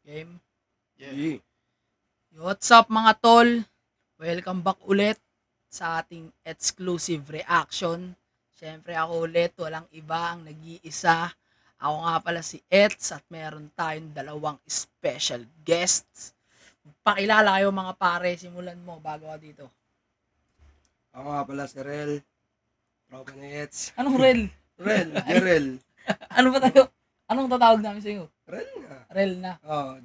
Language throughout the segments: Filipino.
Game? Yeah. What's up mga tol? Welcome back ulit sa ating exclusive reaction. Siyempre ako ulit, walang iba ang nag-iisa. Ako nga pala si Ets at meron tayong dalawang special guests. Pakilala kayo mga pare, simulan mo bago ka dito. Ako nga pala si Rel. Tropa ni Ets. Anong Rel? Rel, Jerel. Ano ba tayo? Anong tatawag namin sa iyo? Rel nga. Rel na.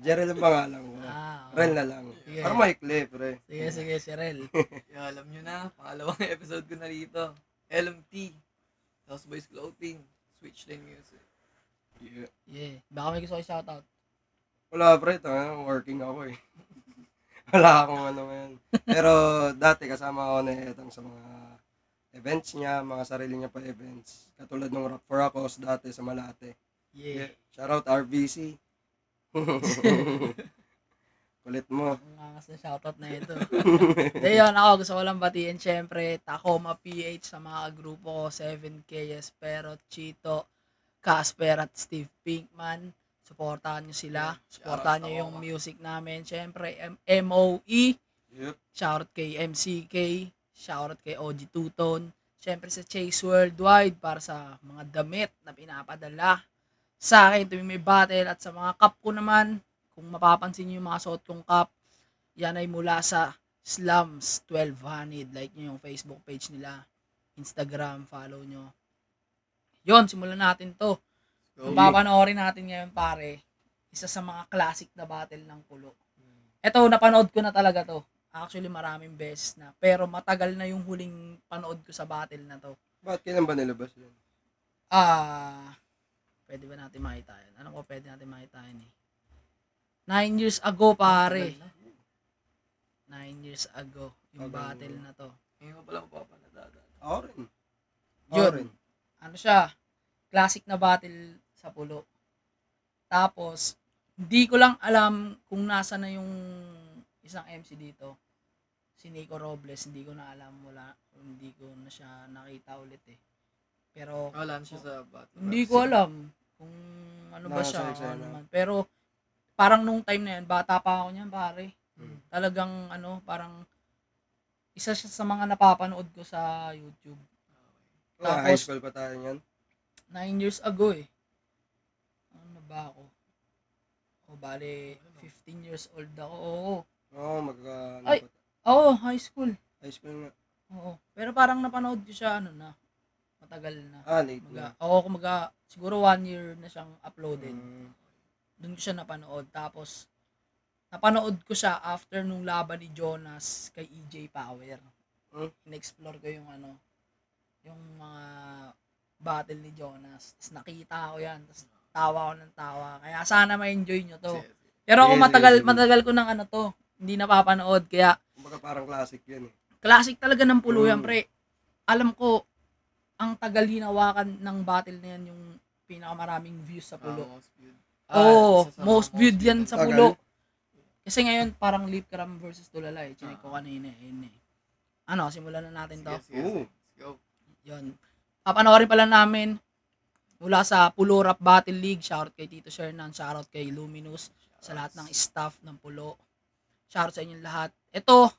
Jerel ang pangalan ko. Oo. Rel na lang. Sige. Para maikli, pre. Sige, si Rel. Alam nyo na, pangalawang episode ko na rito. LMT. House Boys Clothing. Switchline Music. Yeah. Yeah. Baka may gusto kayo shoutout. Wala, pre. Working ako eh. Wala akong ano ngayon. Pero dati kasama ako na Etang sa mga events niya, mga sarili niya pa events. Katulad ng Rock for a Cause dati sa Malate. Yeah. Shoutout RVC. Kulit mo. Ang angas na shoutout na ito. Ayun, ako gusto ko lang batiin syempre Tacoma PH sa mga grupo ko, 7K, Espero, Chito, Casper at Steve Pinkman. Suportahan nyo sila. Suportahan nyo yung music namin. Syempre, MOE. Yep. Shoutout kay MCK. Shoutout kay OG Tuton. Syempre sa Chase Worldwide para sa mga damit na pinapadala sa akin tuwing may battle. At sa mga cup ko naman, kung mapapansin nyo yung mga suot kong cup, yan ay mula sa Slums 1200. Like nyo yung Facebook page nila, Instagram, follow nyo. Yon, simulan natin to. Kung papanoorin natin ngayon pare, isa sa mga classic na battle ng Pulo. Eto, napanood ko na talaga to. Actually, maraming beses na. Pero matagal na yung huling panood ko sa battle na to. Bakit kailan ba nilabas yun? Pwede ba natin makita yun? Alam ko pwede natin makita yun eh. 9 years ago pare. 9 years ago yung battle na to. Ngayon ko pala mapapanadada. Ako rin. Yun. Ano siya? Classic na battle sa Pulo. Tapos, hindi ko lang alam kung nasa na yung isang MC dito. Si Nico Robles, hindi ko na alam. Hindi ko na siya nakita ulit eh. Pero, Wala na siya sa battle. hindi ko alam kung ano ba Nasa siya. eksena. Ano naman. Pero, parang nung time na yan, bata pa ako niyan pare. Hmm. Talagang parang isa siya sa mga napapanood ko sa YouTube. High Tapos- school pa tayo niyan. 9 years ago eh. Ano na ba ako? Bale, 15 years old ako. Oo. Oo, Ay! Oo, high school. high school nga. Oo. Pero parang napanood ko siya, matagal na. Late na. Siguro 1 year na siyang uploaded. Doon ko siya napanood. Tapos, napanood ko siya after nung laban ni Jonas kay EJ Power. In-explore ko yung yung mga battle ni Jonas. Tapos nakita ko yan. Tapos tawa ko ng tawa. Kaya sana ma-enjoy nyo to. Pero ako Yes, yes. matagal ko ng to. Hindi napapanood. Kaya Kumbaga parang classic yan eh. classic talaga ng Pulo yan, pre. Alam ko, ang tagal hinawakan ng battle na yan yung pinakamaraming views sa Pulo. Most viewed. Most viewed yan sa Tagal. Pulo. Kasi ngayon, parang Lip Cram versus Tulala eh. Chinek ko kanina eh. Yun eh. Simulan na natin to. Oo. Let's go. Yun. Papanoorin pala namin mula sa Pulo Rap Battle League. Shoutout kay Tito Shernan. Shoutout kay Luminous. Sa lahat ng staff ng Pulo. Shoutout sa inyong lahat. Ito,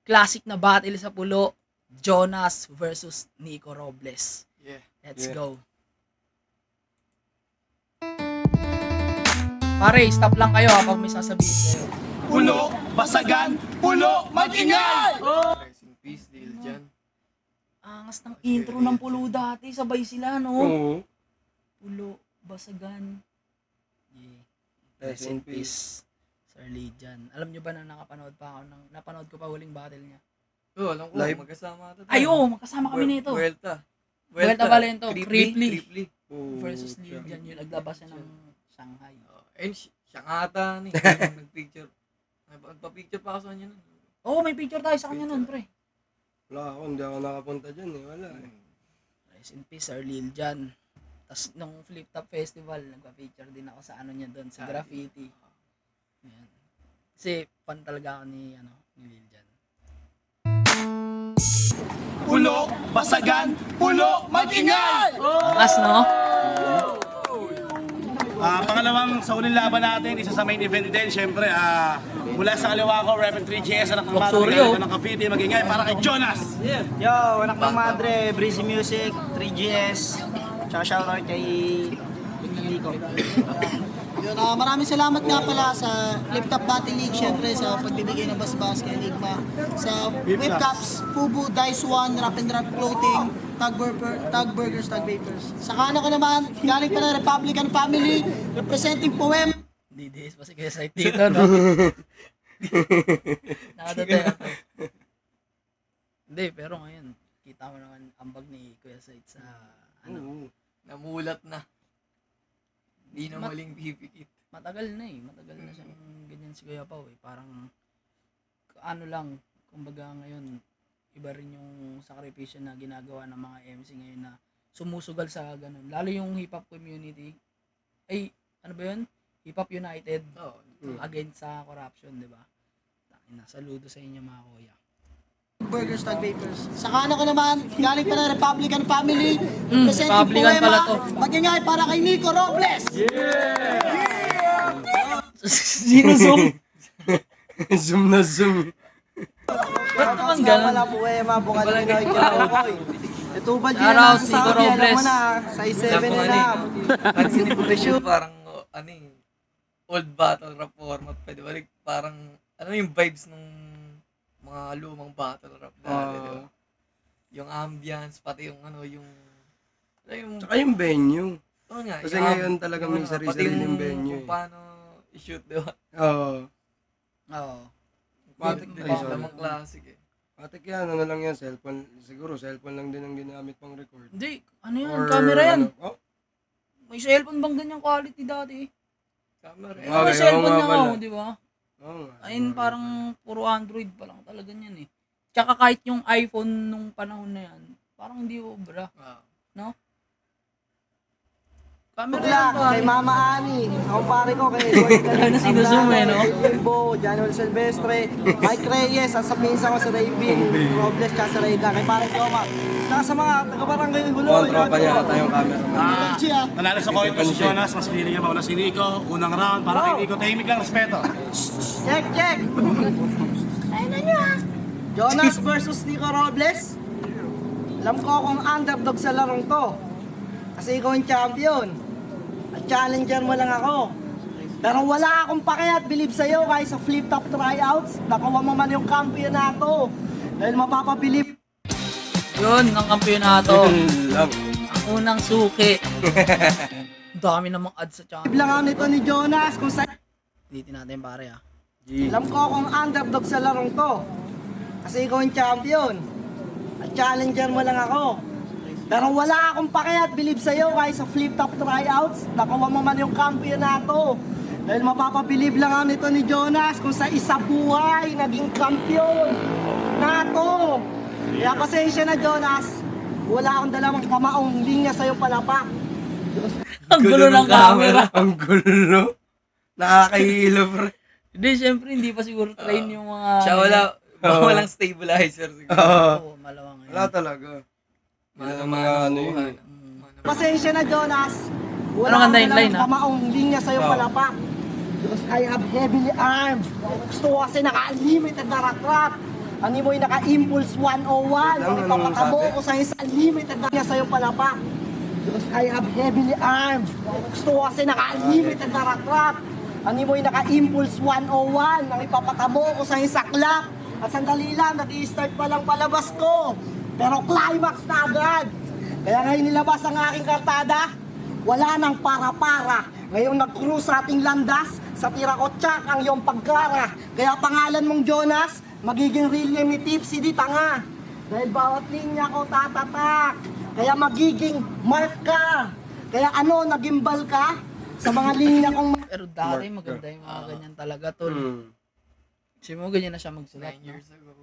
classic na battle sa Pulo. Jonas versus Nico Robles. Yeah. Let's Yeah. go. Pare, stop lang kayo pag may sasabihin kayo. Pulo, basagan, pulo, mag-ingay! Rest in peace, Lil Jan. Angas ng intro ng Pulo dati. Sabay sila, no? Oo. Pulo, basagan. Yeah. Rest in peace. Sir Lijan. Alam nyo ba na napanood ko pa huling battle niya? Oo, alam ko, Live. magkasama ito. Ay, magkasama kami nito. Vuelta. Vuelta Valento, Cripply. Oo. Versus Lijan. Yung naglabas siya ng Shanghai. And siya nga ata ni. Nag-picture. Nagpa-picture pa ako sa kanya nun. Oo, may picture tayo sa kanya nun, pre. Wala ako, hindi ako nakapunta dyan eh. Wala eh. Rest in peace, Sir Lijan. Tapos nung Flip Top Festival, nagpa-picture din ako sa niya doon, sa graffiti. Ayan. Kasi fan talaga ako ni Lijan. Pulo, basagan, pulo, mag-ingay! Angas, no? Pangalawang sa uling laban natin, isa sa main event din, syempre, mula sa kaliwa ko, Rep 3GS, anak ng Madre, Sorry, oh. galing ng Cavite, magingay para kay Jonas. Yo, anak ng Madre, Breezy Music, 3GS, tsaka shoutout kay Nico. Yun, maraming salamat nga pala sa Flip Top Battle League, syempre sa pagbibigay ng basbas kay Enigma, sa Whip Caps, Fubu, Dice One, Rap and Rap Clothing, Tag Burgers, Tag Vapors. Sa kanan ko naman, galing pa ng Republican Family, representing Poem. DDS pa si Kuya Site dito, no? Nakatatay ako. Hindi, pero ngayon, kita mo naman ambag ni Kuya Site sa, ano, Namulat na. Hindi na muling pipikit. matagal na siyang ganyan si Kuya Pao eh. Parang, ano lang, kumbaga ngayon, iba rin yung sakripisyo na ginagawa ng mga MC ngayon na sumusugal sa ganun. Lalo yung hip-hop community, ay, ano ba yun? Hip-hop United against sa corruption, di ba? Saludo sa inyo mga kuya. Burgers, Tag Vapors. Sa kanan ko naman, galing pa ng Republican Family, representing Republican Poema. pala to. Magingay para kay Nico Robles. Sino zoom? Zoom na zoom. Ba't naman ganun? Wala po kayo, mabukan na ginawa yung Kilakoy. Ito ba dyan Shout na out, sa Nico Saudi, alam Robles. mo na, size 7 and a half. Pansin ko rin parang, ano eh, old battle rap format. Pwede ba? Like, parang, ano yung vibes nung mga lumang battle rap dati, di ba? Yung ambience, pati yung ano, yung Tsaka yung venue. Oo nga. Kasi yung ngayon talagang may pati sarili-sariling venue kung paano i-shoot, di ba? Oo. Oo. Matik Di na ba? yun. Namang classic eh. Matik yan, ano lang yan, cellphone. Siguro cellphone lang din ang ginamit pang record. Hindi, ano yan? Or Camera yan. ano, oh, May cellphone bang ganyang quality dati? Camera Eh, eh. Okay, may cellphone oo niya nga nga, pala. di ba? oo nga. Ayun, parang puro Android pa lang talaga niyan eh. Tsaka kahit yung iPhone nung panahon na yan, parang hindi obra. Wow. Camera Good yan luck pare. kay Mama Ani. Ako pare ko kay Gordon. Ano, sino-zoom eh, no? Kimbo, Januel Silvestre, Mike Reyes, at sa pinsa ko sa Raven, Robles, tsaka sa Reyga, kay pare ko, ma. Tsaka sa mga taga-barangay Hulo. Mukhang tropa niya ata yung camera. Nanalo sa coin ko si Jonas, mas pinili niya mawala si Nico. Unang round, para kay Nico, tahimik lang, respeto. Check, check! Jonas versus Nico Robles. Alam ko akong underdog sa larong to. Kasi ikaw yung champion. At challenger mo lang ako. Pero wala akong pakiat believe sa'yo kahit sa flip top tryouts. Nakuha mo man yung kampiyonato. Dahil mapapabilib Yun, ang kampiyonato. Yun lang. Ang unang suki. Dami namang ads sa channel. lang ako nito ni Jonas kung sa... Dito natin pare ah. G. Alam ko akong underdog sa larong to. Kasi ikaw yung champion. At challenger mo lang ako. Pero wala akong pakiat believe sa'yo kahit sa flip top tryouts. Nakuha mo man yung kampiyonato. Dahil mapapabilib lang ako nito ni Jonas kung sa isa buhay naging kampiyon. Nato! Kaya pasensya na Jonas. Wala akong dalawang kamaong linya sa'yo palapak. Ang gulo ng camera. Ang gulo. Nakakahilo, pre. Hindi, syempre hindi pa siguro train yung mga... Siya walang stabilizer siguro. Oo. Oo, malawang ngayon. Wala talaga. Yan ang mga ano yun eh. Pasensya na Jonas. Wala Anong kanta akong yung line, dalawang kamaong linya sa'yo Oh. palapak. Because I have heavily armed. Gusto ko kasi naka-unlimited na rat-rat. Ano mo yung naka-impulse 101. Ang ipapatabo ko sa isa unlimited na sa'yo palapak. Because I have heavily armed. Gusto ko kasi naka-unlimited na rat-rat. Ano mo yung naka-impulse 101. Ang ipapatabo ko sa isa clap. At sandali lang, nag-i-start pa lang palabas ko. Pero climax na agad. Kaya ngayon nilabas ang aking kartada. Wala nang para-para. Ngayong nag-cruise sa ating landas, sa tira ko tsak ang iyong pagkara. Kaya pangalan mong Jonas, magiging real name ni Tipsy di tanga. Dahil bawat linya ko tatatak. Kaya magiging mark ka. Kaya ano, nagimbal ka sa mga linya kong... Pero dati maganda yung mga ganyan talaga, tol. Kasi mo ganyan na siya magsulat, 9 no? years ago.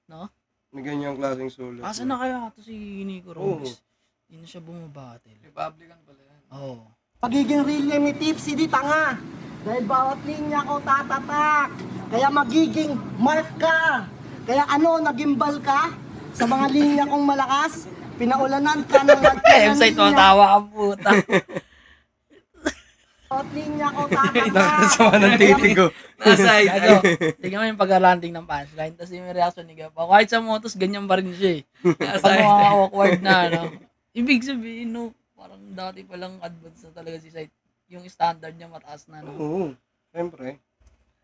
No? May ganyang klaseng sulat. Asa na kaya to si Nico Robles? Hindi na siya bumabattle. Republican pala yan. Oo. Magiging real name ni Tipsy di tanga. Dahil bawat linya ko tatatak. Kaya magiging mark ka. Kaya ano, nagimbal ka sa mga linya kong malakas. Pinaulan ka ng Website mo, tawa ka puta. Bawat linya ko tatatak. Sama ng titigo. Nasa Gago, tignan mo yung pag-landing ng punchline, tapos yung reaction ni Gapa. Kahit sa motos, ganyan pa rin siya eh. Pag mga awkward na, ano. Ibig sabihin, no, parang dati palang advance na talaga si Sight. Yung standard niya mataas na, no. Oo, siyempre.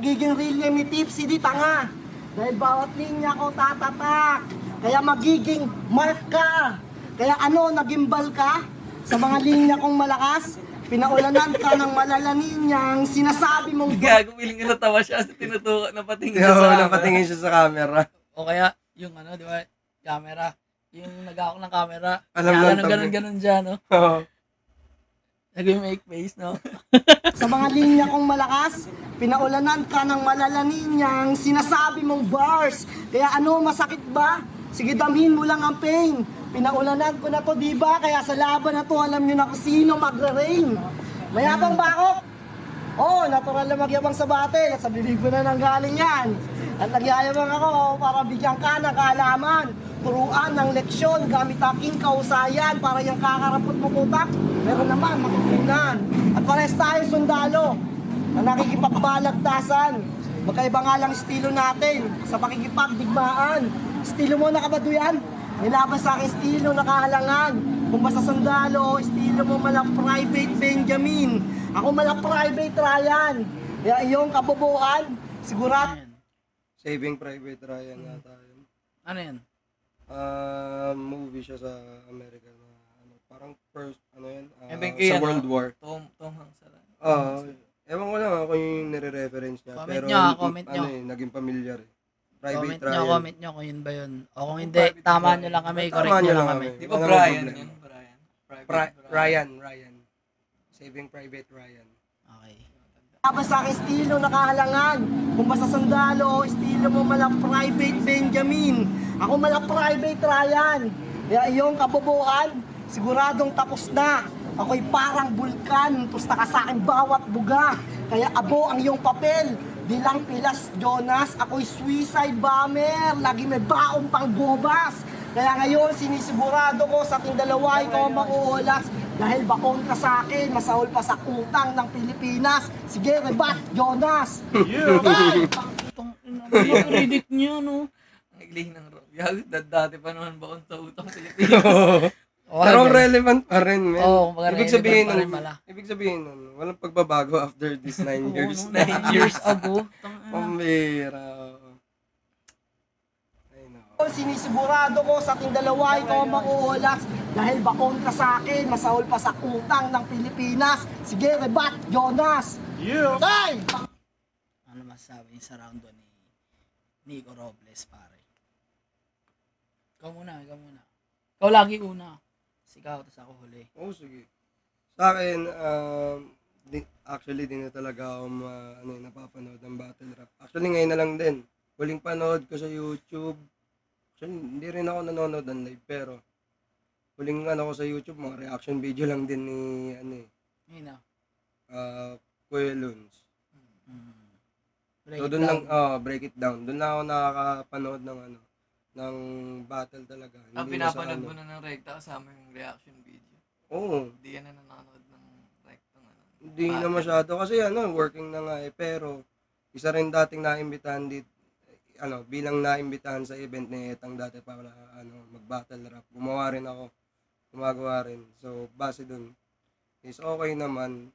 Magiging real name ni Tipsy di tanga. Dahil bawat linya ko tatatak. Kaya magiging mark ka. Kaya ano, nagimbal ka sa mga linya kong malakas. Pinaulanan ka ng malalanin niyang sinasabi mong Gago, feeling ko natawa siya kasi tinutukan na patingin siya Oo, sa camera. napatingin siya sa camera. O kaya, yung ano, di ba, camera. Yung nag-aak ng camera. Alam kaya lang tabi. ganun siya, no. Oo. Nag-make face, no. sa mga linya kong malakas. Pinaulanan ka ng malalanin niyang sinasabi mong bars. Kaya ano, masakit ba? Sige, damhin mo lang ang pain. Pinaulanan ko na to, di ba? Kaya sa laban na to, alam niyo na kung sino magre-rain. Mayabang ba ako? Oo, natural na magyabang sa battle. At sa bibig ko na nanggaling yan. At nagyayabang ako para bigyan ka ng kaalaman. Turuan ng leksyon gamit aking kausayan para yung kakarapot mo utak. Meron naman matutunan. At pares tayo sundalo na nakikipagbalagtasan. Magkaiba nga lang estilo natin sa pakikipagdigmaan. Estilo mo nakabaduyan? Nilaban sa akin estilo nakahalangan. Kung basta sundalo, estilo mo malang private Benjamin. Ako malang private Ryan. Kaya iyong kabobohan, sigurado. Ayan. Saving Private Ryan yata yun. Ano yan? Movie siya sa Amerika na ano, parang first, ano yan, kay sa World War. Tom Hanks ala. Ewan ko lang ako yung nire-reference niya. Comment pero nyo, comment nyo. naging familiar eh. Private Ryan. Comment nyo kung yun ba yun. O kung hindi, tama nyo lang kami, correct Tama nyo nyo lang lang kami. kami. Di ba Wala Brian namang problema. yun? Brian. Ryan. Saving Private Ryan. Okay. Laban sa akin estilo nakahalangan. Kung basta sundalo, estilo mo malang private Benjamin. Ako malang private Ryan. Kaya iyong kabobohan, siguradong tapos na. Ako'y parang bulkan, tusta ka sa akin bawat buga. Kaya abo ang iyong papel. Di lang pilas Jonas, ako'y suicide bomber. Lagi may baong pang gobas. Kaya ngayon sinisigurado ko sa ating dalawa ikaw ang mauulas. Dahil bakon ka sa akin, masahol pa sa utang ng Pilipinas. Sige, rebat, Jonas! Itong predict nyo, no? Ang igli ng Rob. Gago, dati pa naman baon sa utang sa Pilipinas. Oh, Pero okay. relevant pa rin, man. Oo, kumbaga relevant pa rin pala. Ibig sabihin nun, walang pagbabago after these 9 years. Oo, 9 years ago. Pambira. Ay, no. Sinisigurado ko sa ating dalawa ikaw ang mauulas. Dahil bakon ka sa akin, masahol pa sa utang ng Pilipinas. Sige, rebat, Jonas! Tay! Ano masasabi niyo sa round 1 ni Nico Robles, pare? Ikaw muna. Ikaw lagi una. Ikaw, tapos ako huli. Oo, sige. Sa akin, actually, di na talaga ako napapanood ng battle rap. Actually, ngayon na lang din. Huling panood ko sa YouTube. Actually, hindi rin ako nanonood ng live, pero huling ko sa YouTube, mga reaction video lang din ni, Yun na. Kuya Luns. Break So, it doon lang, down. break it down. Doon lang ako nakakapanood ng battle talaga. Ang Hindi na sa pinapanood mo na ng rekta kasama yung reaction video. Oo. Hindi yan na nanonood ng rekta. Hindi na masyado kasi working na nga eh, pero isa rin dating naimbitahan bilang naimbitahan sa event ni Etang dati para mag-battle rap. Gumagawa rin. So base dun is okay naman.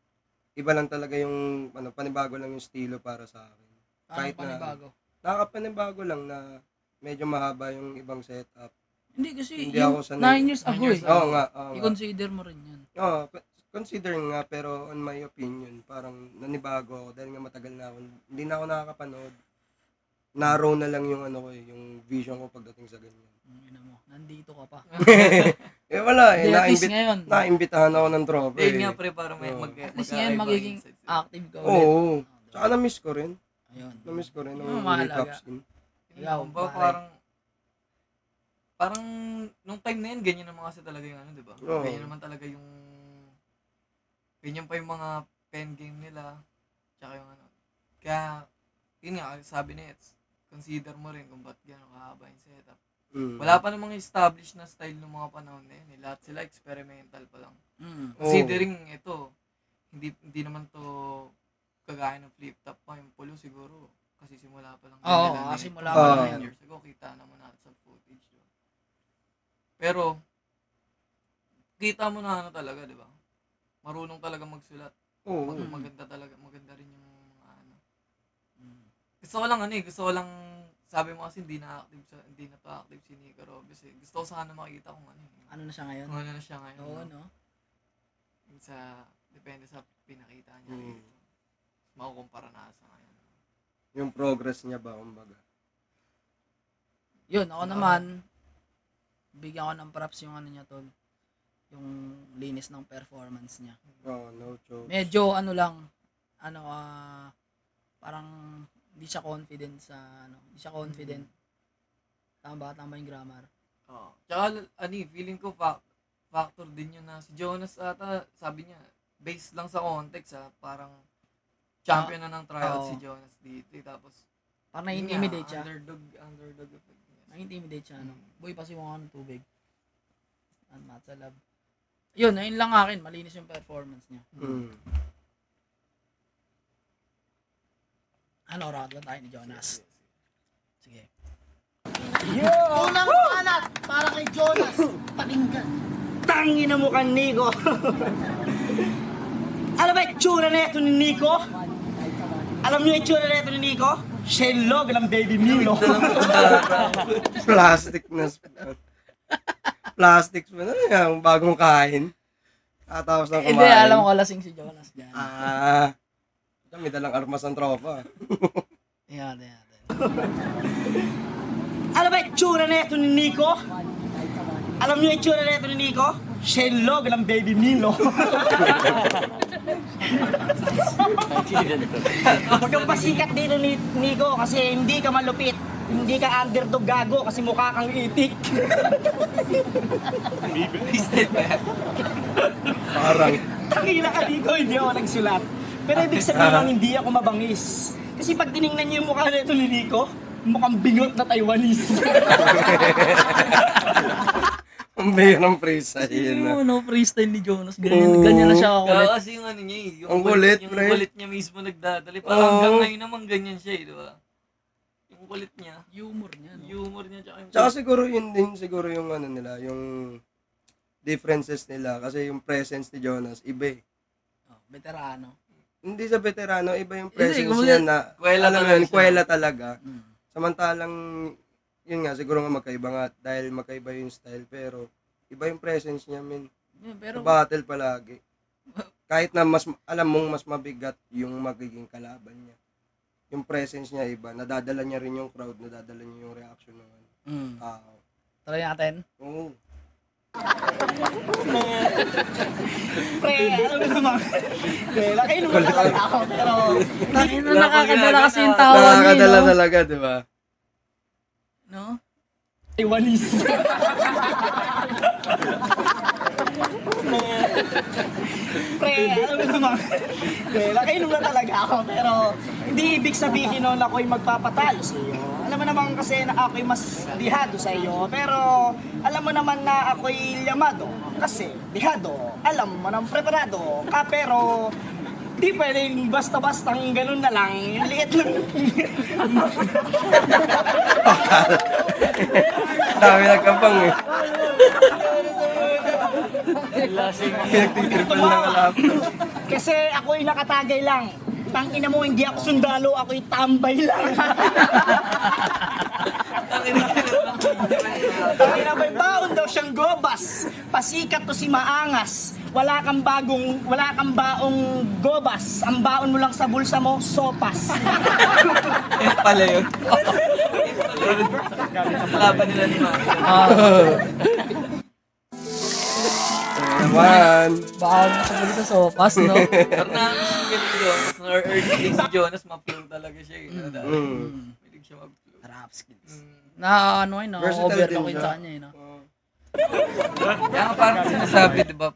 Iba lang talaga yung panibago lang yung estilo para sa akin. Kahit panibago. Nakakapanibago lang na medyo mahaba yung ibang setup. Hindi kasi Hindi yung ako sanay. 9 years ago 9 years eh. ago. Oo nga. I-consider mo rin yan. Considering nga, pero on my opinion, parang nanibago ako dahil nga matagal na ako. Hindi na ako nakakapanood. Narrow na lang yung yung vision ko pagdating sa ganyan. Ina mo, nandito ka pa. Wala eh. Hindi, at least ngayon. Naimbitahan ako ng tropa Ayun eh. nga pre, para may Oo. At least ngayon magiging active ka ulit. Oo. Tsaka na-miss ko rin. Ayun. Na-miss ko rin Oo, ng mahalaga. hip-hop scene. Ikaw, Ba, pare. parang nung time na yun, ganyan naman kasi talaga yung di ba? Oo. Ganyan naman talaga yung ganyan pa yung mga pen game nila. Tsaka yung Kaya, yun nga, sabi ni Eds, consider mo rin kung ba't gano'n kahaba yung setup. Mm. Wala pa namang established na style ng mga panahon na yun. Lahat sila experimental pa lang. Mm. Considering ito, hindi naman to kagaya ng flip top pa, yung pulo siguro kasi simula pa lang Oo, nila kasi nito, simula pa lang 9 yan. years ago, kita naman natin sa footage, di ba? Pero kita mo na ano talaga, di ba? Marunong talaga magsulat. Oo. Maganda talaga, maganda rin yung mga ano. Mm. Gusto ko lang sabi mo kasi hindi na to active si Nico Robes eh. Gusto ko sana makita kung ano eh. Ano na siya ngayon? Kung ano na siya ngayon. Oo, no? no? Yung depende sa pinakita niya. Mm. Makukumpara na sa ngayon. Yung progress niya ba, kumbaga. Yun, ako naman, bigyan ko ng props yung ano niya, tol. Yung linis ng performance niya. Oo, no joke. Medyo ano lang, parang hindi siya confident sa hindi siya confident. Tama yung grammar. Oo. Tsaka, feeling ko factor din yun na si Jonas ata, sabi niya, based lang sa context parang champion na ng tryout Oo. si Jonas dito. Tapos, Parang yun na-intimidate nga, siya. underdog effect niya. Na-intimidate siya, Boy, pasimuha ng tubig. Mat sa lab. Yun, ayun lang akin. Malinis yung performance niya. Mm. Round 1 tayo ni Jonas. Sige. Unang panat para kay Jonas. Pakinggan. Tangin na mukhang Nico. Alam ba yung tsura na ito ni Nico? Alam niyo yung tsura na ito ni Nico? Shenlog ng baby Milo. Plastic na spoon. Plastic spoon. Ano yung bagong kain? Tatapos ng kumain. Hindi, alam ko lasing si Jonas dyan. May dalang armas ang tropa. Yan. Alam ba yung tsura na ito ni Nico? Alam niyo yung tsura na ito ni Nico? Shenlog ng baby Milo. Huwag kang pasikat dito ni Nico kasi hindi ka malupit. Hindi ka underdog gago kasi mukha kang itik. Parang. Tangina ka dito, hindi ako nagsulat. Pero ibig sabihin lang hindi ako mabangis. Kasi pag tinignan niyo yung mukha na ito ni Nico, mukhang bingot na Taiwanese. Ang bayang freestyle na. No freestyle ni Jonas. Ganyan na siya Kaya kakulit. kasi yung ano niya Ang kulit, yung pre. kulit niya mismo nagdadali. Parang hanggang ngayon naman ganyan siya di ba? Yung kulit niya, Humor niya, no? humor niya, tsaka yung Tsaka siguro yun din siguro yung ano nila, yung differences nila. Kasi yung presence ni Jonas, iba eh. Veterano. Hindi sa veterano, iba yung Hindi, presence kumbaga, niya na, kwela alam mo talaga yun, siya. kwela talaga. Mm. Samantalang, yun nga, siguro nga magkaiba nga, dahil magkaiba yung style, pero iba yung presence niya, min. Pero, Sa battle palagi. Kahit na mas, alam mong mas mabigat yung magiging kalaban niya. Yung presence niya iba, nadadala niya rin yung crowd, nadadala niya yung reaction ng tao. try natin. Oo. Pre, alam mo naman. Pre, nakainom na talaga ako. Pero, Tangin na nakakadala kasi yung tawa niya, Nakakadala no? talaga, di ba? No? Taiwanese. Pre, alam mo naman. Pre, nakainom na talaga ako. Pero, hindi ibig sabihin nun ako'y magpapatalo sa iyo. Alam mo naman kasi na ako'y mas dihado sa iyo. Pero, alam mo naman na ako'y llamado. Kasi, dihado. Alam mo nang preparado ka. Pero, di pwedeng basta-bastang ganun na lang. Yung liit lang. Dami nagkapang eh. Pinagtitripan lang kalap. Kasi ako'y nakatagay lang. Tangina mo, hindi ako sundalo, ako'y tambay lang. Tangina may baon daw siyang gobas. Pasikat to si Maangas. Wala kang baong gobas. Ang baon mo lang sa bulsa mo, sopas. Yan pala yun. Laban nila ni Mama. Naman. Baka nakasabali sa sopas, no? Pero nakakasinggan si Jonas, or early days si Jonas, ma-flow talaga siya eh. Pilig siya mag-flow. Rap skills. Mm. Na ano yun, no? Versatile Overlock din yun siya. sa kanya, no? Kaya nga parang sinasabi, di ba?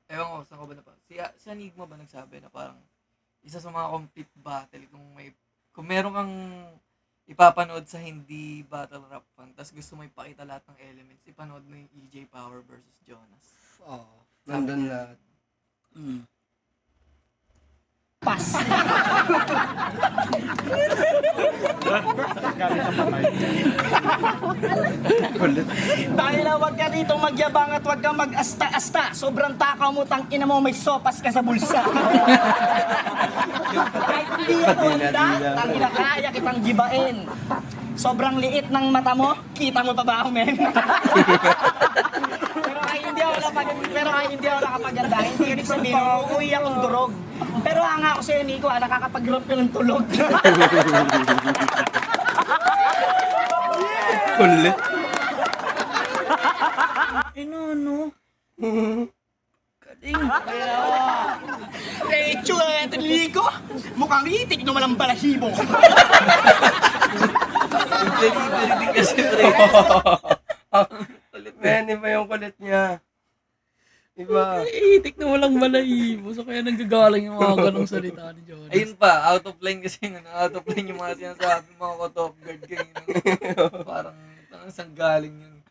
Ewan ko, saan ko ba na pa? Si Enigma ba nagsabi na parang isa sa mga complete battle kung meron kang ipapanood sa hindi battle rap fan, tapos gusto mo ipakita lahat ng elements, ipanood mo yung EJ Power versus Jonas. Oo. Nandun lahat. Mm. sopas. Kulit. Dahil na wag ka dito magyabang at wag kang mag-asta-asta. Sobrang takaw mo, tangina mo, may sopas ka sa bulsa. Kahit hindi ako handa, tangina kaya kitang gibain. Sobrang liit ng mata mo, kita mo pa ba ako, men? Pero kahit hindi ako nakapaganda, hindi ibig sabihin, uuwi akong durog. Pero hanga ako sa'yo, Nico, nakakapag-drop ka ng tulog. Kulit. No. Galing. Eh, tsura natin, Nico. Mukhang itik naman ang balahibo. Delivery din kasi, pre. Men, iba yung kulit niya. Iba. Itik na walang balahibo. So kaya nanggagaling yung mga ganong salita ni Jonas. Ayun pa, out of line kasi yung out of line yung mga sinasabi mga ko-top guard kayo. Parang saan galing yun.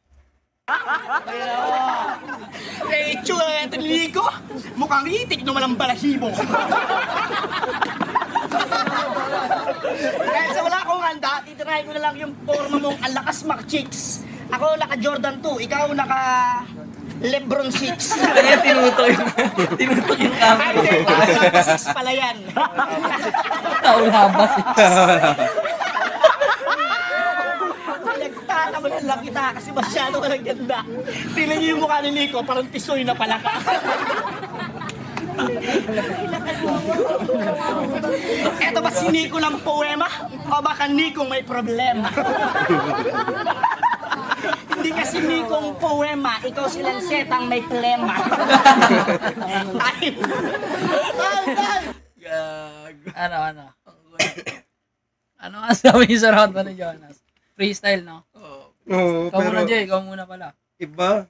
Eh, tsura natin, Nico. Mukhang itik naman ang balahibo. Kaya sa wala akong handa, titirahin ko na lang yung forma mong alakas chicks. Ako naka Jordan 2, ikaw naka Lebron 6. Kaya tinutok yung camera. Ay, hindi, naka 6 pala yan. Taulabas. Nagtatawanan lang kita kasi masyado ka ng ganda. Tingnan niyo yung mukha ni Nico, parang tisoy na pala ka. Eto ba si Nico ng poema? O baka Nico may problema? Hindi kasi Nico poema, ikaw si Lansetang may plema. Ay! Gag. Ano? Ano nga sabi niyo sa round ba ni Jonas? Freestyle, no? Oo. Oo, Ikaw pero muna, Jay. Ikaw muna pala. iba.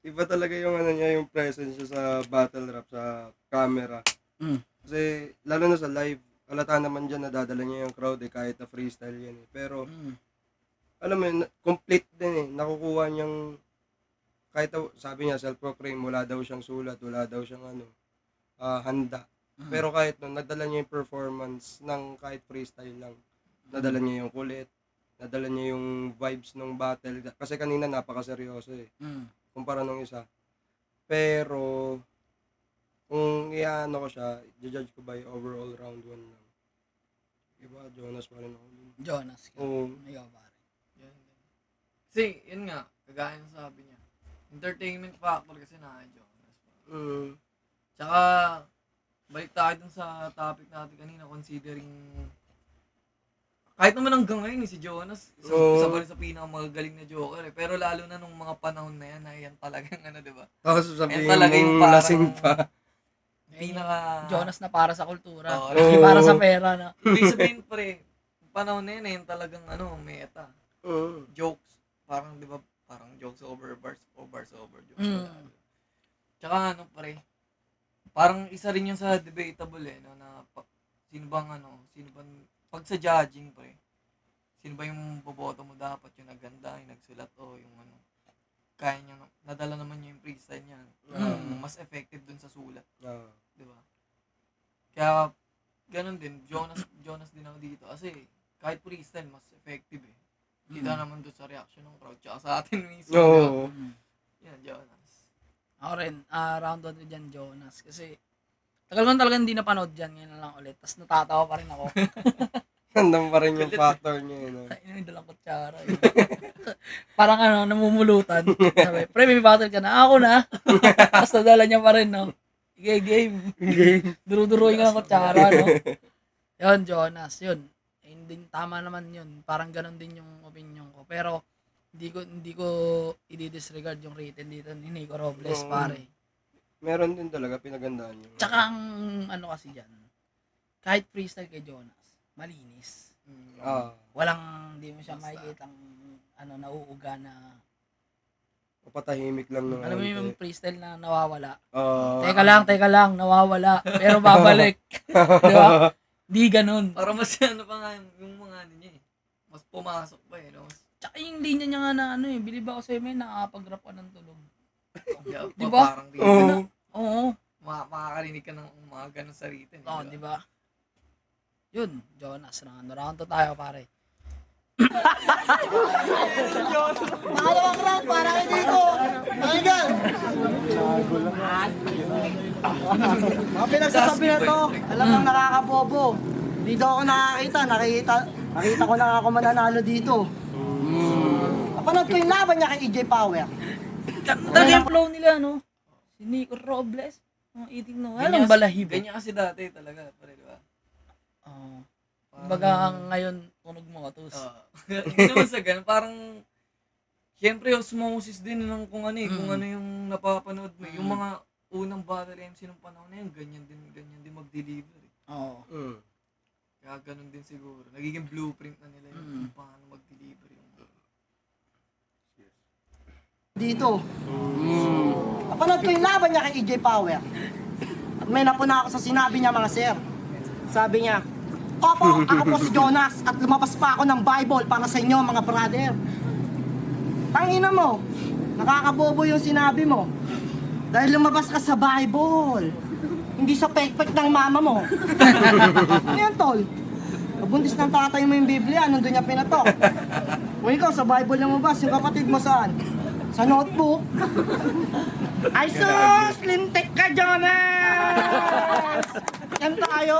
Iba talaga yung ano niya, yung presence niya sa battle rap, sa camera. Mm. Kasi, lalo na sa live, halata naman dyan, nadadala niya yung crowd kahit na freestyle yan Pero, alam mo yun, complete din Nakukuha niyang, kahit sabi niya, self-proclaim, wala daw siyang sulat, wala daw siyang handa. Pero kahit nun, nadala niya yung performance ng kahit freestyle lang. Nadala niya yung kulit, nadala niya yung vibes ng battle. Kasi kanina napakaseryoso kumpara nung isa. Pero, kung iano ko siya, judge ko by overall round 1 lang. Iba, Jonas pa rin ako. Jonas. Oo. Ikaw, pare. Yan. Kasi, yun nga, kagaya ng sabi niya. Entertainment factor kasi na Jonas. Tsaka, balik tayo dun sa topic natin kanina, considering kahit naman hanggang ngayon si Jonas, isa pa rin sa pinakamagagaling na joker Pero lalo na nung mga panahon na yan, yan talagang diba? Tapos sabihin talaga yung mong parang- lasing pa. Jonas na para sa kultura. Oo. Hindi para sa pera, no? Ibig sabihin pre, panahon na yan talagang meta. Jokes, parang diba, parang jokes over bars over jokes. Tsaka pre, parang isa rin yung sa debatable no, na sino bang pag sa judging pre, sino ba yung boboto mo dapat, yung naganda, yung nagsulat o yung kaya niya, nadala naman niya yung freestyle niya, mas effective dun sa sulat, di ba? Kaya, ganun din, Jonas din ako dito, kasi kahit freestyle, mas effective Kita naman dun sa reaction ng crowd, tsaka sa atin mismo, Oo. Yan, Jonas. Ako rin, round 1 ko dyan, Jonas. Kasi, tagal ko talaga hindi napanood dyan, ngayon na lang ulit. Tapos natatawa pa rin ako. Nandang pa rin yung factor niya May dalang kutsara. Parang namumulutan. Sabi, pre, may battle ka na. Ako na. Tapos nadala niya pa rin, no? Sige, game. Duru-duruin ka ng kutsara, no? Yun, Jonas, yun. Hindi, tama naman yun. Parang ganun din yung opinion ko. Pero, hindi ko i-disregard yung written dito ni Nico Robles, pare. Meron din talaga pinagandaan niya. Tsaka ang kasi dyan, kahit freestyle kay Jonas, malinis. Hindi mo siya makikita nauuga na, Papatahimik lang ng alam mo yung freestyle na nawawala. Teka lang, nawawala. Pero babalik. Di ba? Di ganun. Para mas pa nga yung mga niya mas pumasok pa no? Tsaka yung linya niya nga na bilib ako sa'yo, may nakakapag-rap ka ng tulog. Yeah, Di ba? Parang dito. Oo. makakarinig ka ng mga ganun sa written. Oo, di ba? Yun, Jonas, round 2 tayo, pare. Makalawang round para kayo dito. Pakinggan. Mga pinagsasabi na to, alam nang nakakabobo. Dito ako nakita ko na ako mananalo dito. Napanood ko yung laban niya kay EJ Power. Talaga yung flow nila, no? Si Nico Robles, ang iting no. Walang balahibo. Ganyan kasi dati talaga, pare, di ba? Oo. Kumbaga ngayon, tunog mo, tus. Hindi naman sa ganun, parang, syempre, osmosis din ng kung ano kung ano yung napapanood mo. Yung mga unang battle MC nung panahon na yun, ganyan din mag-deliver. Oo. Kaya ganun din siguro. Nagiging blueprint na nila yung kung paano mag-deliver yung Dito. Napanood ko yung laban niya kay EJ Power. At may napuna ako sa sinabi niya, mga sir. Sabi niya, Opo, ako po si Jonas at lumabas pa ako ng Bible para sa inyo, mga brother. Tangina mo, nakakabobo yung sinabi mo. Dahil lumabas ka sa Bible, hindi sa pek-pek ng mama mo. Ano yan, tol? Nabuntis ng tatay mo yung Biblia, nandun niya pinatok. Kung ikaw sa Bible lumabas, yung kapatid mo saan? Sa notebook. Ay sus! Lintik ka, Jonas! Yan tayo!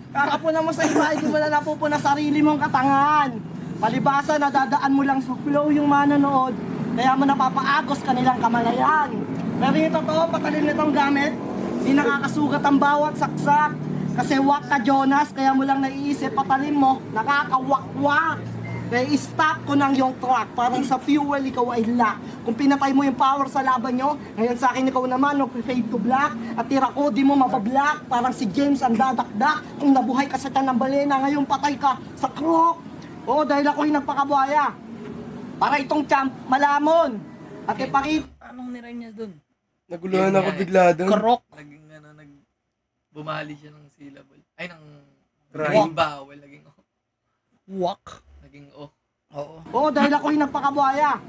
Kakapuna mo sa iba, hindi mo na napupuna sarili mong katangan. Palibasa, nadadaan mo lang sa flow yung manonood, kaya mo napapaagos kanilang kamalayan. Pero yung totoo, patalin nitong gamit, hindi nakakasugat ang bawat saksak. Kasi wak ka, Jonas, kaya mo lang naiisip, patalin mo, nakakawakwak. Kaya i-stop ko ng yung track, parang sa fuel, ikaw ay lock. Kung pinatay mo yung power sa laban nyo, ngayon sa akin ikaw naman, no, fade to black. At tira ko, di mo mabablock, parang si James ang dadakdak. Kung nabuhay ka sa tiyan ng balena, ngayon patay ka sa croc. Oo, dahil ako yung nagpakabuhaya. Para itong champ, malamon. At ipakita. Anong niray niya dun? Naguluhan ako bigla doon. Krok. naging bumali siya ng syllable. Ay, Rhyme. naging bawal, naging Wak. naging Oo. Oo, dahil ako yung nagpakabuhaya.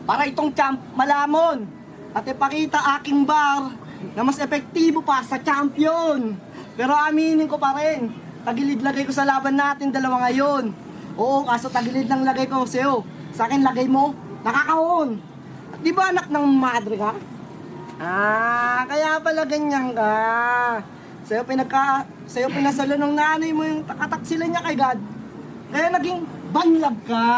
Para itong champ, malamon. At ipakita aking bar na mas epektibo pa sa champion. Pero aminin ko pa rin, tagilid lagay ko sa laban natin dalawa ngayon. Oo, kaso tagilid lang lagay ko sa'yo. Sa akin lagay mo, nakakahon. At di ba anak ng madre ka? Kaya pala ganyan ka. Sa'yo pinasalo ng nanay mo yung takatak-sila niya kay God. Kaya naging banlag ka.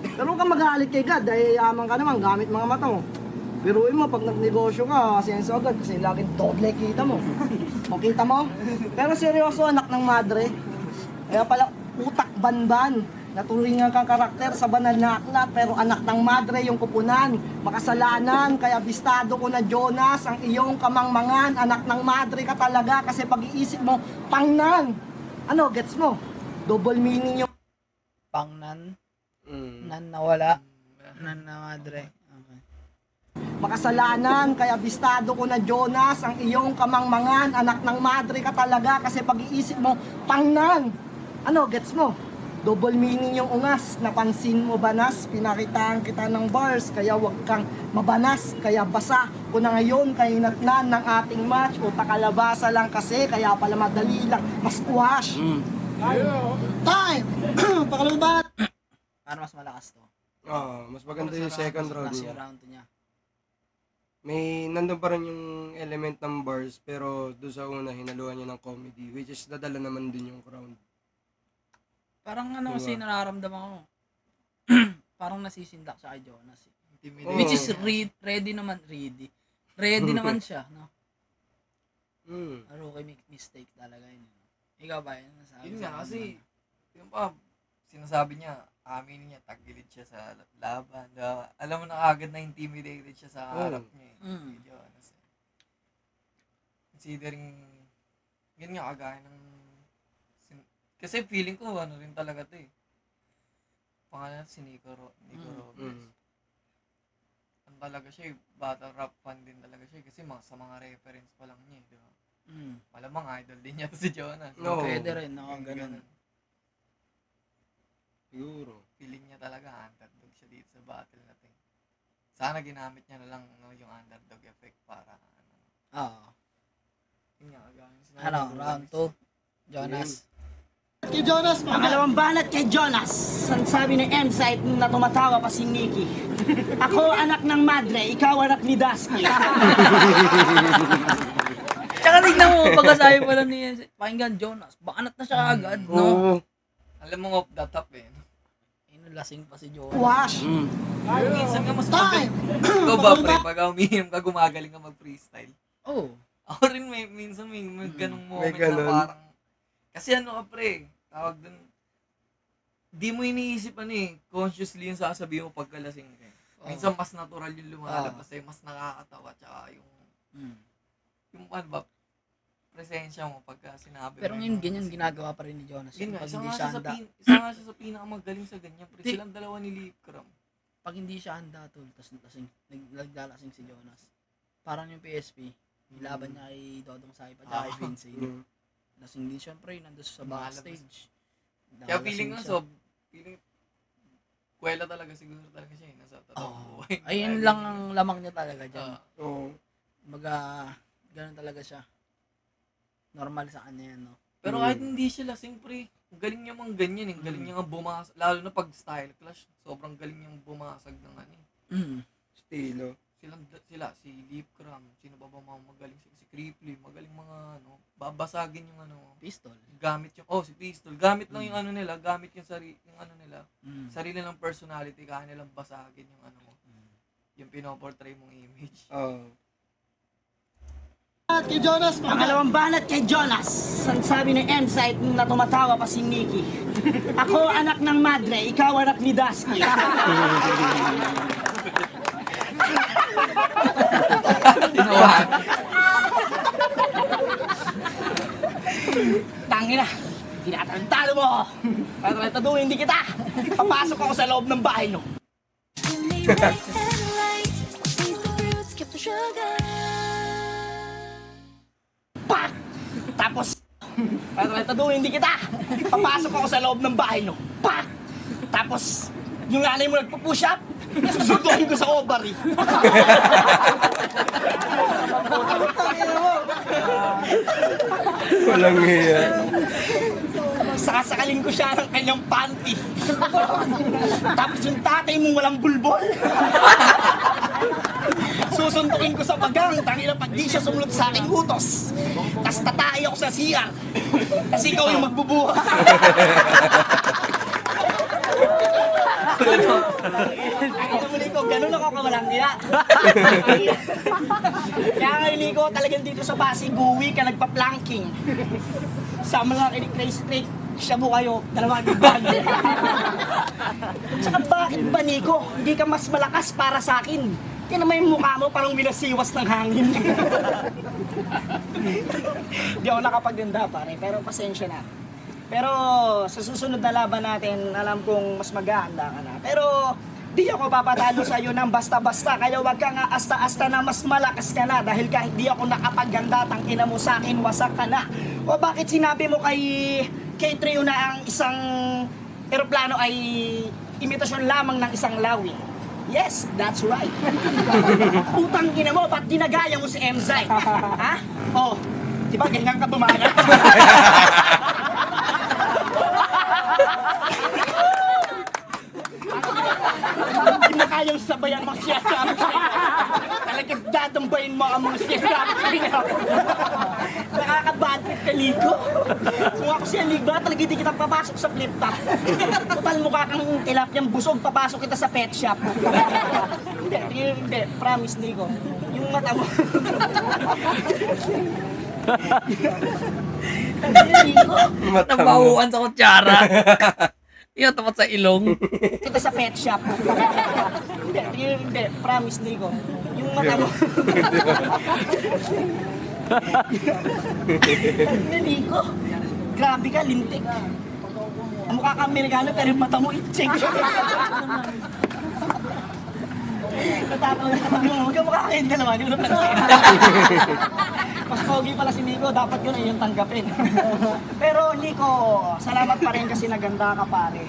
Pero huwag kang magalit kay God dahil yaman ka naman gamit mga mata mo. Biruin mo pag nagnegosyo ka, senso agad kasi laging doble kita mo. O kita mo? Pero seryoso anak ng madre. Kaya pala utak banban. Naturingan kang karakter sa banal na aklat pero anak ng madre yung kupunan. Makasalanan kaya bistado ko na Jonas ang iyong kamangmangan. Anak ng madre ka talaga kasi pag-iisip mo pangnan. Ano, gets mo? Double meaning yung Pangnan. Nan nawala. Nan na madre. Okay. makasalanan kaya bistado ko na Jonas ang iyong kamangmangan. Anak ng madre ka talaga kasi pag-iisip mo pangnan. Ano, gets mo? Double meaning yung ungas, napansin mo banas, pinakitaan kita ng bars, kaya wag kang mabanas, kaya basa ko na ngayon, kay natnan ng ating match, o takalabasa lang kasi, kaya pala madali lang, mas squash. Time! Pakalabas! Para mas malakas to. Mas maganda yung second round Last niya. yung round 2 niya. May nandun pa rin yung element ng bars, pero doon sa una, hinaluan niya ng comedy, which is nadala naman din yung crowd. Parang ano kasi Diba? nararamdaman ko. Parang nasisindak siya kay Jonas. intimidate. Which is ready naman. Ready naman siya. No? Rookie make mistake talaga yun. Ikaw ba yun? Yun nga kasi, yung pa, sinasabi niya, amin niya, tagilid siya sa laban. Diba? Alam mo na agad na intimidated siya sa harap niya. Mm. Jonas. Considering, yun nga, kagaya ng, kasi feeling ko, ano rin talaga to eh. Pangalan si Nico Robles. Ano talaga siya eh, battle rap fan din talaga siya eh. Kasi sa mga reference pa lang niya eh, di ba? Malamang idol din niya to si Jonas. No. Pwede rin. Ganun. Siguro. Feeling niya talaga underdog siya dito sa battle na to. Sana ginamit niya na lang yung underdog effect para Oo. Yun nga, kagaya ng sinabi Ano, ko. round 2. Jonas. Kay Jonas, pangalawang banat kay Jonas. Ang sabi ni M-Site na tumatawa pa si Nikki. Ako anak ng madre, ikaw anak ni Dusky. Tsaka tignan mo, pagkasabi pala ni pakinggan Jonas, banat na siya agad, no? Oo. Alam mo off the top eh. Lasing pa si Jonas. Wash. Minsan nga mas Time! Ikaw ba, pre, pag umiinom ka, gumagaling ka mag-freestyle? Oh. Ako rin minsan may ganung moment ganun. na parang, kasi ano ka pre, tawag dun, di mo iniisip consciously yung sasabihin mo pagkalasing ka. Minsan mas natural yung lumalabas sa'yo, mas nakakatawa, tsaka yung ano ba, presensya mo pagka sinabi Pero mo ngayon yung ganyan kasi- ginagawa pa rin ni Jonas. Yun nga, Pag isa hindi nga siya siya sa handa, isa nga siya sa pinakamagaling sa ganyan, pre. Di- Silang dalawa ni Lip Cram. pag hindi siya handa tol, tapos naglalasing si Jonas. Parang yung PSP, nilaban niya kay Dodong Saipa at kay Vince. Mm. Lasing din syempre, nandun sa Lumalabas. backstage. Kaya feeling Nakalasing nga, siya. feeling, kwela talaga siguro talaga siya, nasa totoong Oo. buhay. Ayun lang ang lamang niya talaga dyan. Oo. Ganun talaga siya. Normal sa kanya yan, no? Pero kahit hindi siya lasing, pre, ang galing niya mang ganyan, ang galing niya nga bumasag, lalo na pag style clash, sobrang galing niyang bumasag ng Estilo. sila, si Lip Cram, sino ba mga magaling, si Creeply, magaling mga, babasagin yung Pistol. gamit yung, si Pistol, gamit lang yung nila, gamit yung nila, Mm. sarili ng personality, kaya nilang basagin yung yung pinoportray mong image. Oo. Kay Jonas, pangalawang banat kay Jonas. Ang sabi ni M-Site na tumatawa pa si Nikki. Ako anak ng madre, ikaw anak ni Dusky. Tinawahan. Tangina, tinatarantado mo. Tarantaduhin hindi kita. Papasok ako sa loob ng bahay no. Pak! Tapos, tarantaduhin hindi kita. Papasok ako sa loob ng bahay no. Pak! Tapos, yung nanay mo nagpo-push up, susunduin ko sa ovary. Walang hiya. Sasakalin ko siya ng kanyang panty. Tapos yung tatay mong walang bulbol. Susuntukin ko sa bagang, tangina pag di siya sumunod sa aking utos. Tapos tatay ako sa CR. Kasi ikaw yung magbubuhat. Ay, muli ko, ganun ako kawalang niya. Kaya ngayon, Nico, talagang dito sa Pasig, uwi ka nagpa-planking. Sama lang kay Crazy Trick, shabu kayo, dalawang band. Tsaka bakit ba, Nico, hindi ka mas malakas para sa akin? Yan naman yung mukha mo, parang minasiwas ng hangin. Hindi ako nakapaganda, pare, pero pasensya na. Pero sa susunod na laban natin, alam kong mas maghahanda ka na. Pero di ako papatalo sa iyo ng basta-basta. Kaya wag ka nga asta-asta na mas malakas ka na. Dahil kahit di ako nakapaganda, tangina mo sa akin, wasak ka na. O bakit sinabi mo kay Trio na ang isang eroplano ay imitasyon lamang ng isang lawi? Yes, that's right. Utang ina mo, ba't ginagaya mo si M-Zite? Ha? Oh, di ba ganyan ka bumaga? Hindi mo kayang sabayan mga siyasabi sa'yo. Talagang dadambayin mo ang mga siyasabi sa'yo. Nakaka-bad trip ka, Ligo. Kung ako siya, Ligo, talagang hindi kita papasok sa flip top. Total mukha kang tilapiyang busog, papasok kita sa pet shop. Hindi, promise, Ligo. Yung mata mo. Ligo. Mata mo. Nabahuan sa kutsara. Yung tapat sa ilong. Kita sa pet shop. Hindi, promise, Nico. Yung mata mo. Nico, grabe ka, lintik. Ang mukha ka Amerikano, pero yung mata mo, itching. Natapos mo, magkamukha kayong dalawa, di mo na pansin. Mas pogi pala si Nico, dapat yun ay yung tanggapin. Pero Nico, salamat pa rin kasi naganda ka pare.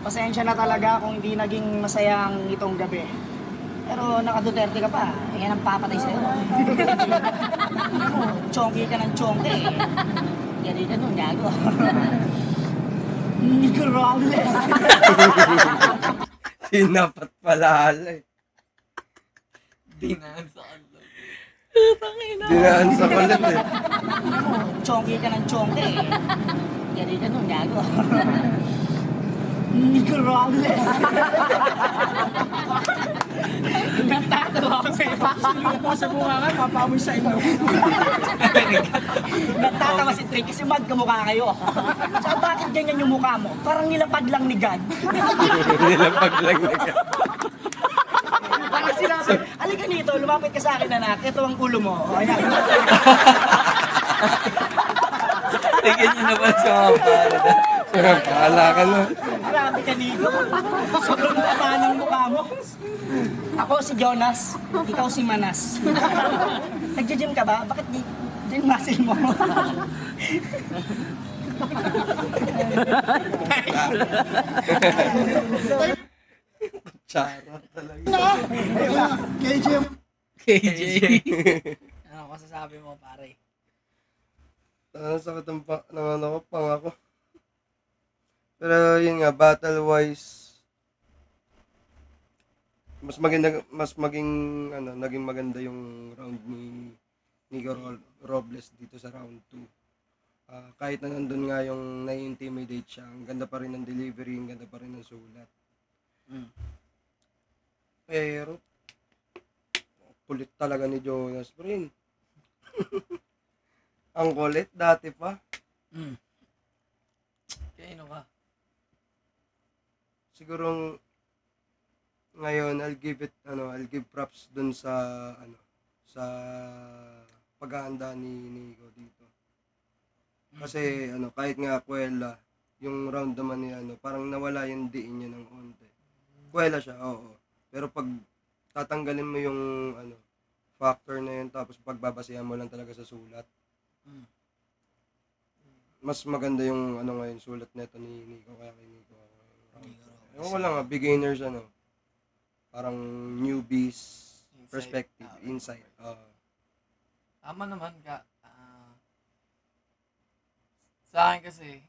Pasensya na talaga kung hindi naging masaya ang itong gabi. Pero naka-Duterte ka pa. Yan ang papatay sa'yo. Chonky ka ng chonky. Yan ka nun, gago. Nigrobles. Sinapat pala eh. Dinaan sa kanlog. Dinaan sa kulit eh. Chonky ka ng chonky. Yan ka nun, gago. Nigrobles. Natatawa ako sa'yo. Sinubo sa bunga nga, papamoy sa inyo. Natatawa si Trey kasi magkamukha kayo. Saka bakit ganyan yung mukha mo? Parang nilapag lang ni God. Nilapag lang na ka. Parang sinabi, halika nito, lumapit ka sa akin anak, ito ang ulo mo. O, ayan. Ay, ganyan naman siya mga pare. Paala ka na. Grabe ka nito. Sobrang taba ng mukha mo. Ako si Jonas, ikaw si Manas. Nagja-gym ka ba? Bakit di yung muscle mo? Chara talaga. KJ. Ano masasabi mo, pare? Sakit ng ano ko, pang ako. Pero yun nga, battle-wise, naging maganda yung round ni Nico Robles dito sa round 2. Kahit na nandun nga yung nai-intimidate siya, ang ganda pa rin ng delivery, ang ganda pa rin ng sulat. Pero, kulit talaga ni Jonas, Prin. Ang kulit, dati pa. Kaya ano ka? Siguro ngayon I'll give props dun sa sa paghahanda ni Nico dito. Kasi kahit nga Kuwela, yung round naman niya parang nawala yung diin niya ng onte. Kuwela siya, oo. Pero pag tatanggalin mo yung factor na yun tapos pagbabasehan mo lang talaga sa sulat. Mas maganda yung ngayon sulat nito ni Nico kaya kay Nico. Ewan ko lang beginners parang newbies perspective, insight. Tama naman ka. Sa akin kasi,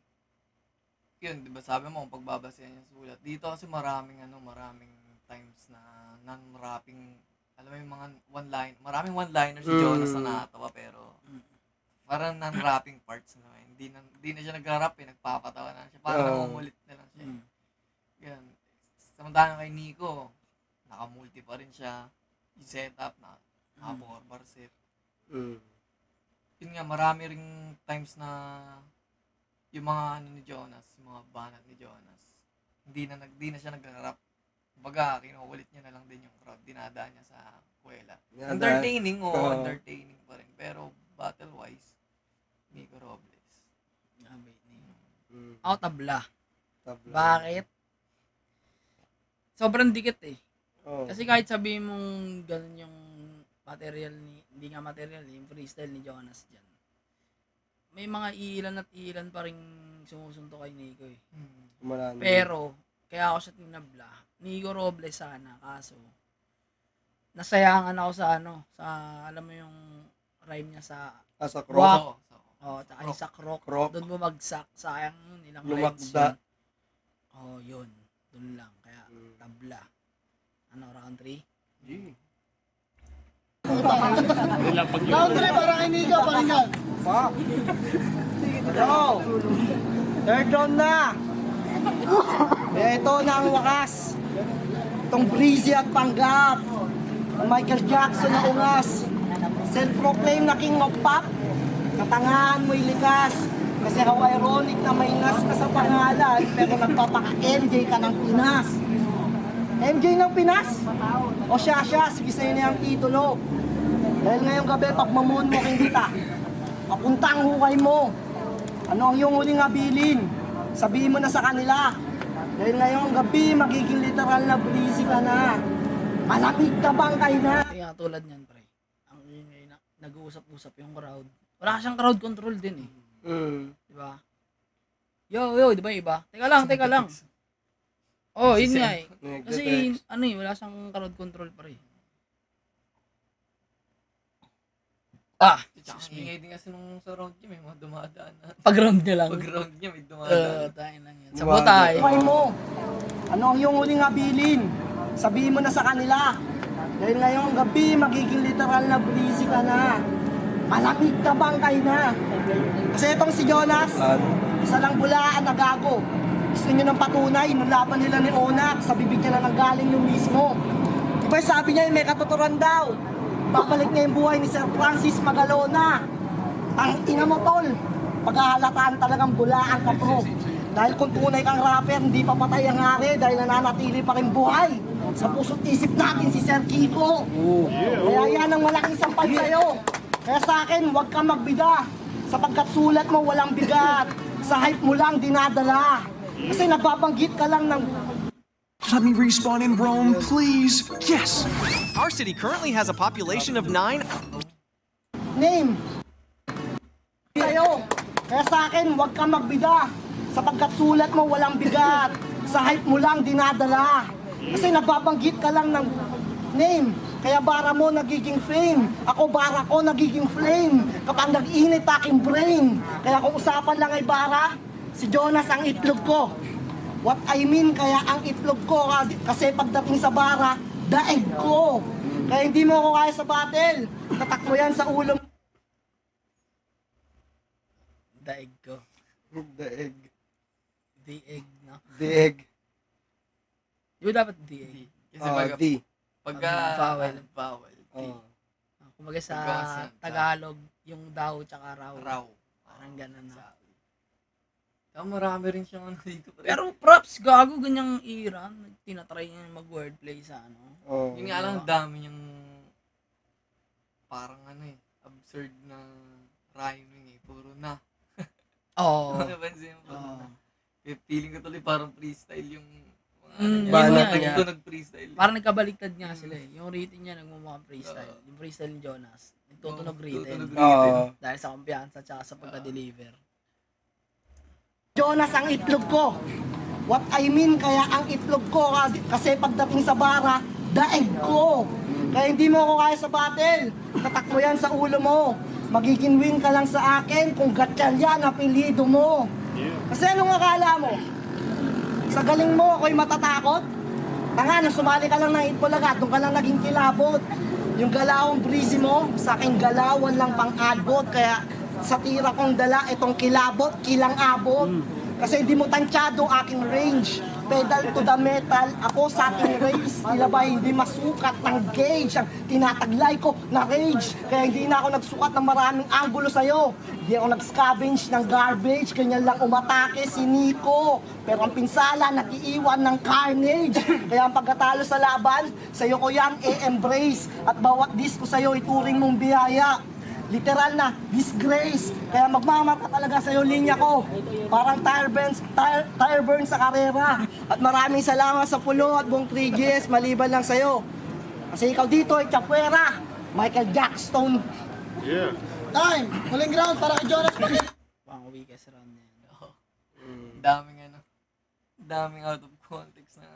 yun, di ba sabi mo, pagbabasehan yung sulat. Dito kasi maraming times na non-rapping, alam mo yung mga maraming one-liner si Jonas na nakatawa, pero parang non-rapping parts na. Hindi na siya nag-rap, nagpapatawa na siya. Parang namumulit na lang siya. Yan. Samantalang kay Nico, naka-multi pa rin siya. Yung setup na naka-4 bar set. Yun nga, marami ring times na yung mga ni Jonas, yung mga banat ni Jonas, hindi na siya nag-rap. Baga, kinukulit niya na lang din yung crowd. Dinadaan niya sa Kuwela. Entertaining, entertaining pa rin. Pero battle-wise, Nico Robles. Ako tabla. Bakit? Sobrang dikit eh. Kasi kahit sabihin mong ganun yung material hindi nga material, yung freestyle ni Jonas dyan. May mga ilan at ilan pa rin sumusunto kay Nico eh. Pero, kaya ako siya tinabla. Nico Robles sana, kaso nasayangan ako sa alam mo yung rhyme niya sa Sa Rock. cross. Tsaka yung sa Croc. Croc. Doon bumagsak. Sayang yun, ilang Lumakda. lives yun. Doon lang. Kaya, tabla. Round 3? Round 3 para kay Nico, pakinggan. Go! Third round na! Ito na ang wakas. Itong breezy at panggap. Ang Michael Jackson na ungas. Self-proclaim na king of pop. Katangahan mo'y likas. Kasi how ironic na may ngas ka sa pangalan, pero nagpapaka-MJ ka ng Pinas. MJ ng Pinas? O siya, sige sa'yo na yung titulo. Dahil ngayong gabi, pagmamoonwalking kita, papunta ang hukay mo. Ano ang iyong huling abilin? Sabihin mo na sa kanila. Dahil ngayong gabi, magiging literal na breezy ka na. Malamig na bangkay na. Kaya tulad niyan, pre. Ang ingay na nag-uusap-usap yung crowd. Wala siyang crowd control din eh. Di ba? Yo, di ba iba? Teka lang. Yun nga eh. Kasi wala siyang crowd control pa rin. Ah, Tsaka excuse ang me. ingay din kasi nung sa round niya, may mga dumadaan na. Pag-round nyo lang. Pag round niya, may dumadaan. Tayo lang yan. Sabotay. Buhay mo. Ano ang iyong huling habilin? Sabihin mo na sa kanila. Dahil ngayong gabi, magiging literal na breezy ka na. Malamig na bangkay na. Kasi itong si Jonas, isa lang bulaan na gago. Gusto nyo ng patunay, nung laban nila ni Onak, sa bibig niya na nanggaling yung mismo. Diba sabi niya, may katuturan daw. Babalik niya yung buhay ni Sir Francis Magalona. Ang ina mo, tol. Paghahalataan talagang bulaan ka, bro. Dahil kung tunay kang rapper, hindi pa patay ang hari dahil nananatili pa rin buhay. Sa puso't isip natin si Sir Kiko. Kaya yan ang malaking sampal sa'yo. Kaya sa akin, huwag kang magbida. Sapagkat sulat mo walang bigat. Sa hype mo lang dinadala. Kasi nagbabanggit ka lang ng Let me respawn in Rome, please. Yes. Our city currently has a population of 9. name. Sa'yo. Kaya sa akin, huwag kang magbida. Sapagkat sulat mo walang bigat. Sa hype mo lang dinadala. Kasi nagbabanggit ka lang ng name. Kaya bara mo nagiging fame. Ako bara ko nagiging flame. Kapag nag-init aking brain. Kaya kung usapan lang ay bara, si Jonas ang itlog ko. What I mean, kaya ang itlog ko, kasi pagdating sa bara, daig ko. Kaya hindi mo ako kaya sa battle. Tatak mo yan sa ulo mo. Daig ko. Daig. Dieg, no? Dieg. Di ba dapat dieg? Kasi pag, D. pagka, Vowel. vowel, T. Oh. Kumbaga sa Pagka- Tagalog, yung daw tsaka raw. Raw. Parang ganun na. Kaya marami rin siyang ano dito. Pero props, gago, ganyang era. Tinatry niya mag-wordplay sa ano. Oh. Yun nga lang, ang dami niyang parang ano eh, absurd na rhyming eh. Puro na. Oo. Napansin mo? Oo. Eh, feeling ko tuloy parang freestyle yung mga Mm, ano niya. banat Yung niya. ito nag-freestyle. Parang nagkabaliktad nga sila eh. Yung written niya nagmumukhang freestyle. Yung freestyle ni Jonas. Nagtutunog written. Oo. Dahil sa kumpiyansa tsaka sa pagka-deliver. Jonas ang itlog ko. What I mean, kaya ang itlog ko, kasi pagdating sa bara, daig ko. Kaya hindi mo ako kaya sa battle. Tatak mo yan sa ulo mo. Magiging win ka lang sa akin kung gatyan yan, apelido mo. Kasi anong akala mo? Sa galing mo, ako'y matatakot? Tanga, nung sumali ka lang ng Itbulaga, doon ka lang naging kilabot. Yung galawang breezy mo, sa aking galawan lang pang-adbot. Kaya sa tira kong dala, itong kilabot, kilang abot. Kasi hindi mo tansyado aking range. Pedal to the metal, ako sa aking race. Tila ba hindi masukat ng gauge ang tinataglay ko na rage. Kaya hindi na ako nagsukat ng maraming angulo sa'yo. Hindi ako nag-scavenge ng garbage, ganyan lang umatake si Nico. Pero ang pinsala, nag-iiwan ng carnage. Kaya ang pagkatalo sa laban, sa'yo ko yan e-embrace. At bawat disco sa'yo, ituring mong biyaya. Literal na disgrace. Kaya magmamarka talaga sa'yo linya ko. Parang tire burn sa karera. At maraming salamat sa pulo at buong 3GS maliban lang sa'yo. Kasi ikaw dito ay Capoeira, Michael Jackson. Time! Huling ground para kay Jonas. Pang weakest round na yan. Daming ano, daming out of context na,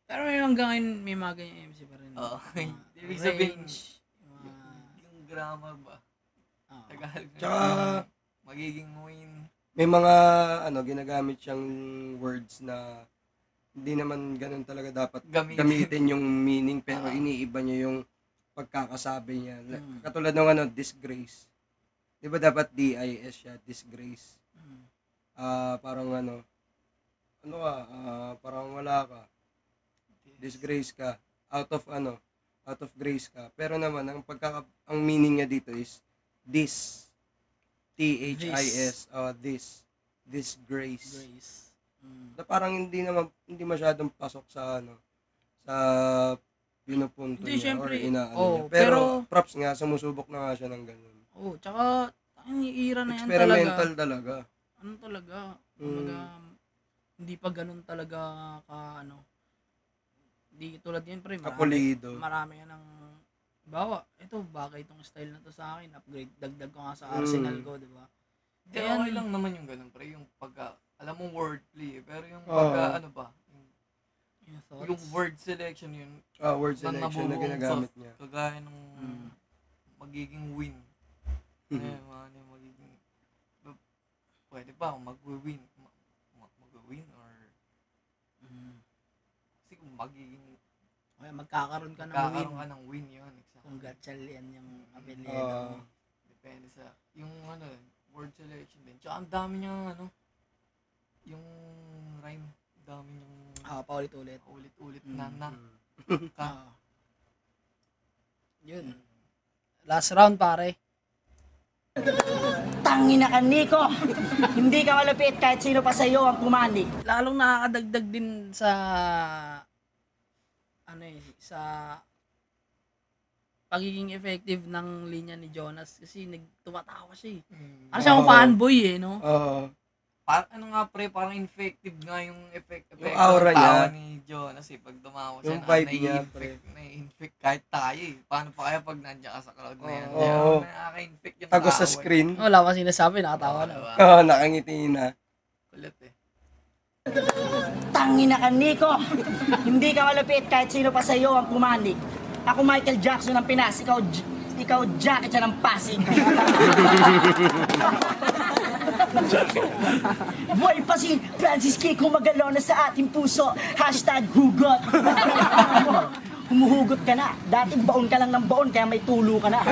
Pero may hanggang ngayon, may mga ganyan MC pa rin. Oo. Mga Ibig sabihin, range, mga- yung grammar ba? oo. Tagalog na Tsaka- magiging win. May mga ginagamit siyang words na hindi naman ganun talaga dapat gamitin yung meaning pero iniiba niya yung pagkakasabi niya. Katulad ng disgrace. 'Di ba dapat DIS siya, disgrace. Parang parang wala ka. Disgrace ka. Out of grace ka. Pero naman ang meaning niya dito is this. THIS, disgrace. Grace. Na parang hindi masyadong pasok sa sa pinupunto Hindi, niya syempre, or inaano oo, niya. Pero pero- props nga, sumusubok na nga siya ng ganun. Oo, tsaka, ang ira na yan Experimental talaga. talaga. Ano talaga? Kumbaga, hindi pa ganun talaga di tulad yan, pre. Kapulido. Marami yan ng, bawa, ito, bagay itong style na to sa akin. Upgrade, dagdag ko nga sa arsenal ko, di ba? Kaya okay lang naman yung ganun, pre. Yung pagka, alam mo wordplay, pero yung pagka, Yung thoughts. yung word selection yun, Word selection na nabubuong ginagamit sa- niya. kagaya nung magiging win. ano yung magiging, pwede ba kung mag-win or, kasi kung magiging, Okay, magkakaroon ka ng win. magkakaroon ka ng win yun, exactly. Kung Gatchalian yung apelyido Oo. mo. Depende sa, yung word selection din. Tsaka ang dami niyang, yung rhyme, ang dami niyang Paulit-ulit. ulit-ulit Mm. na ka. Yun. Last round, pare. Tangina ka, Nico! Hindi ka malapit kahit sino pa sa'yo ang pumanig. Lalong nakakadagdag din sa sa pagiging effective ng linya ni Jonas kasi tumatawa siya eh. Ano siya, Oo. fanboy eh, no? Oo. Parang effective nga yung effect Yung aura tawa niya. ni Jonas eh, pag tumawa siya, Yung vibe niya, nai-infect kahit tayo eh. Paano pa kaya pag nandiyan ka sa crowd na yan? Oo. Nakaka-infect yung Tagos sa tawa eh. screen. Wala pa sinasabi, nakatawa na. Diba? Oo, nakangiti na. Kulit eh. Tangina ka, Nico! Hindi ka malapit kahit sino pa sa'yo ang pumanig. Ako Michael Jackson ng Pinas, ikaw Jackie Chan ng Pasig. Buhay pa si Francis Kiko Magalona sa ating puso. #hugot. Humuhugot ka na. Dati baon ka lang ng baon, kaya may tulo ka na.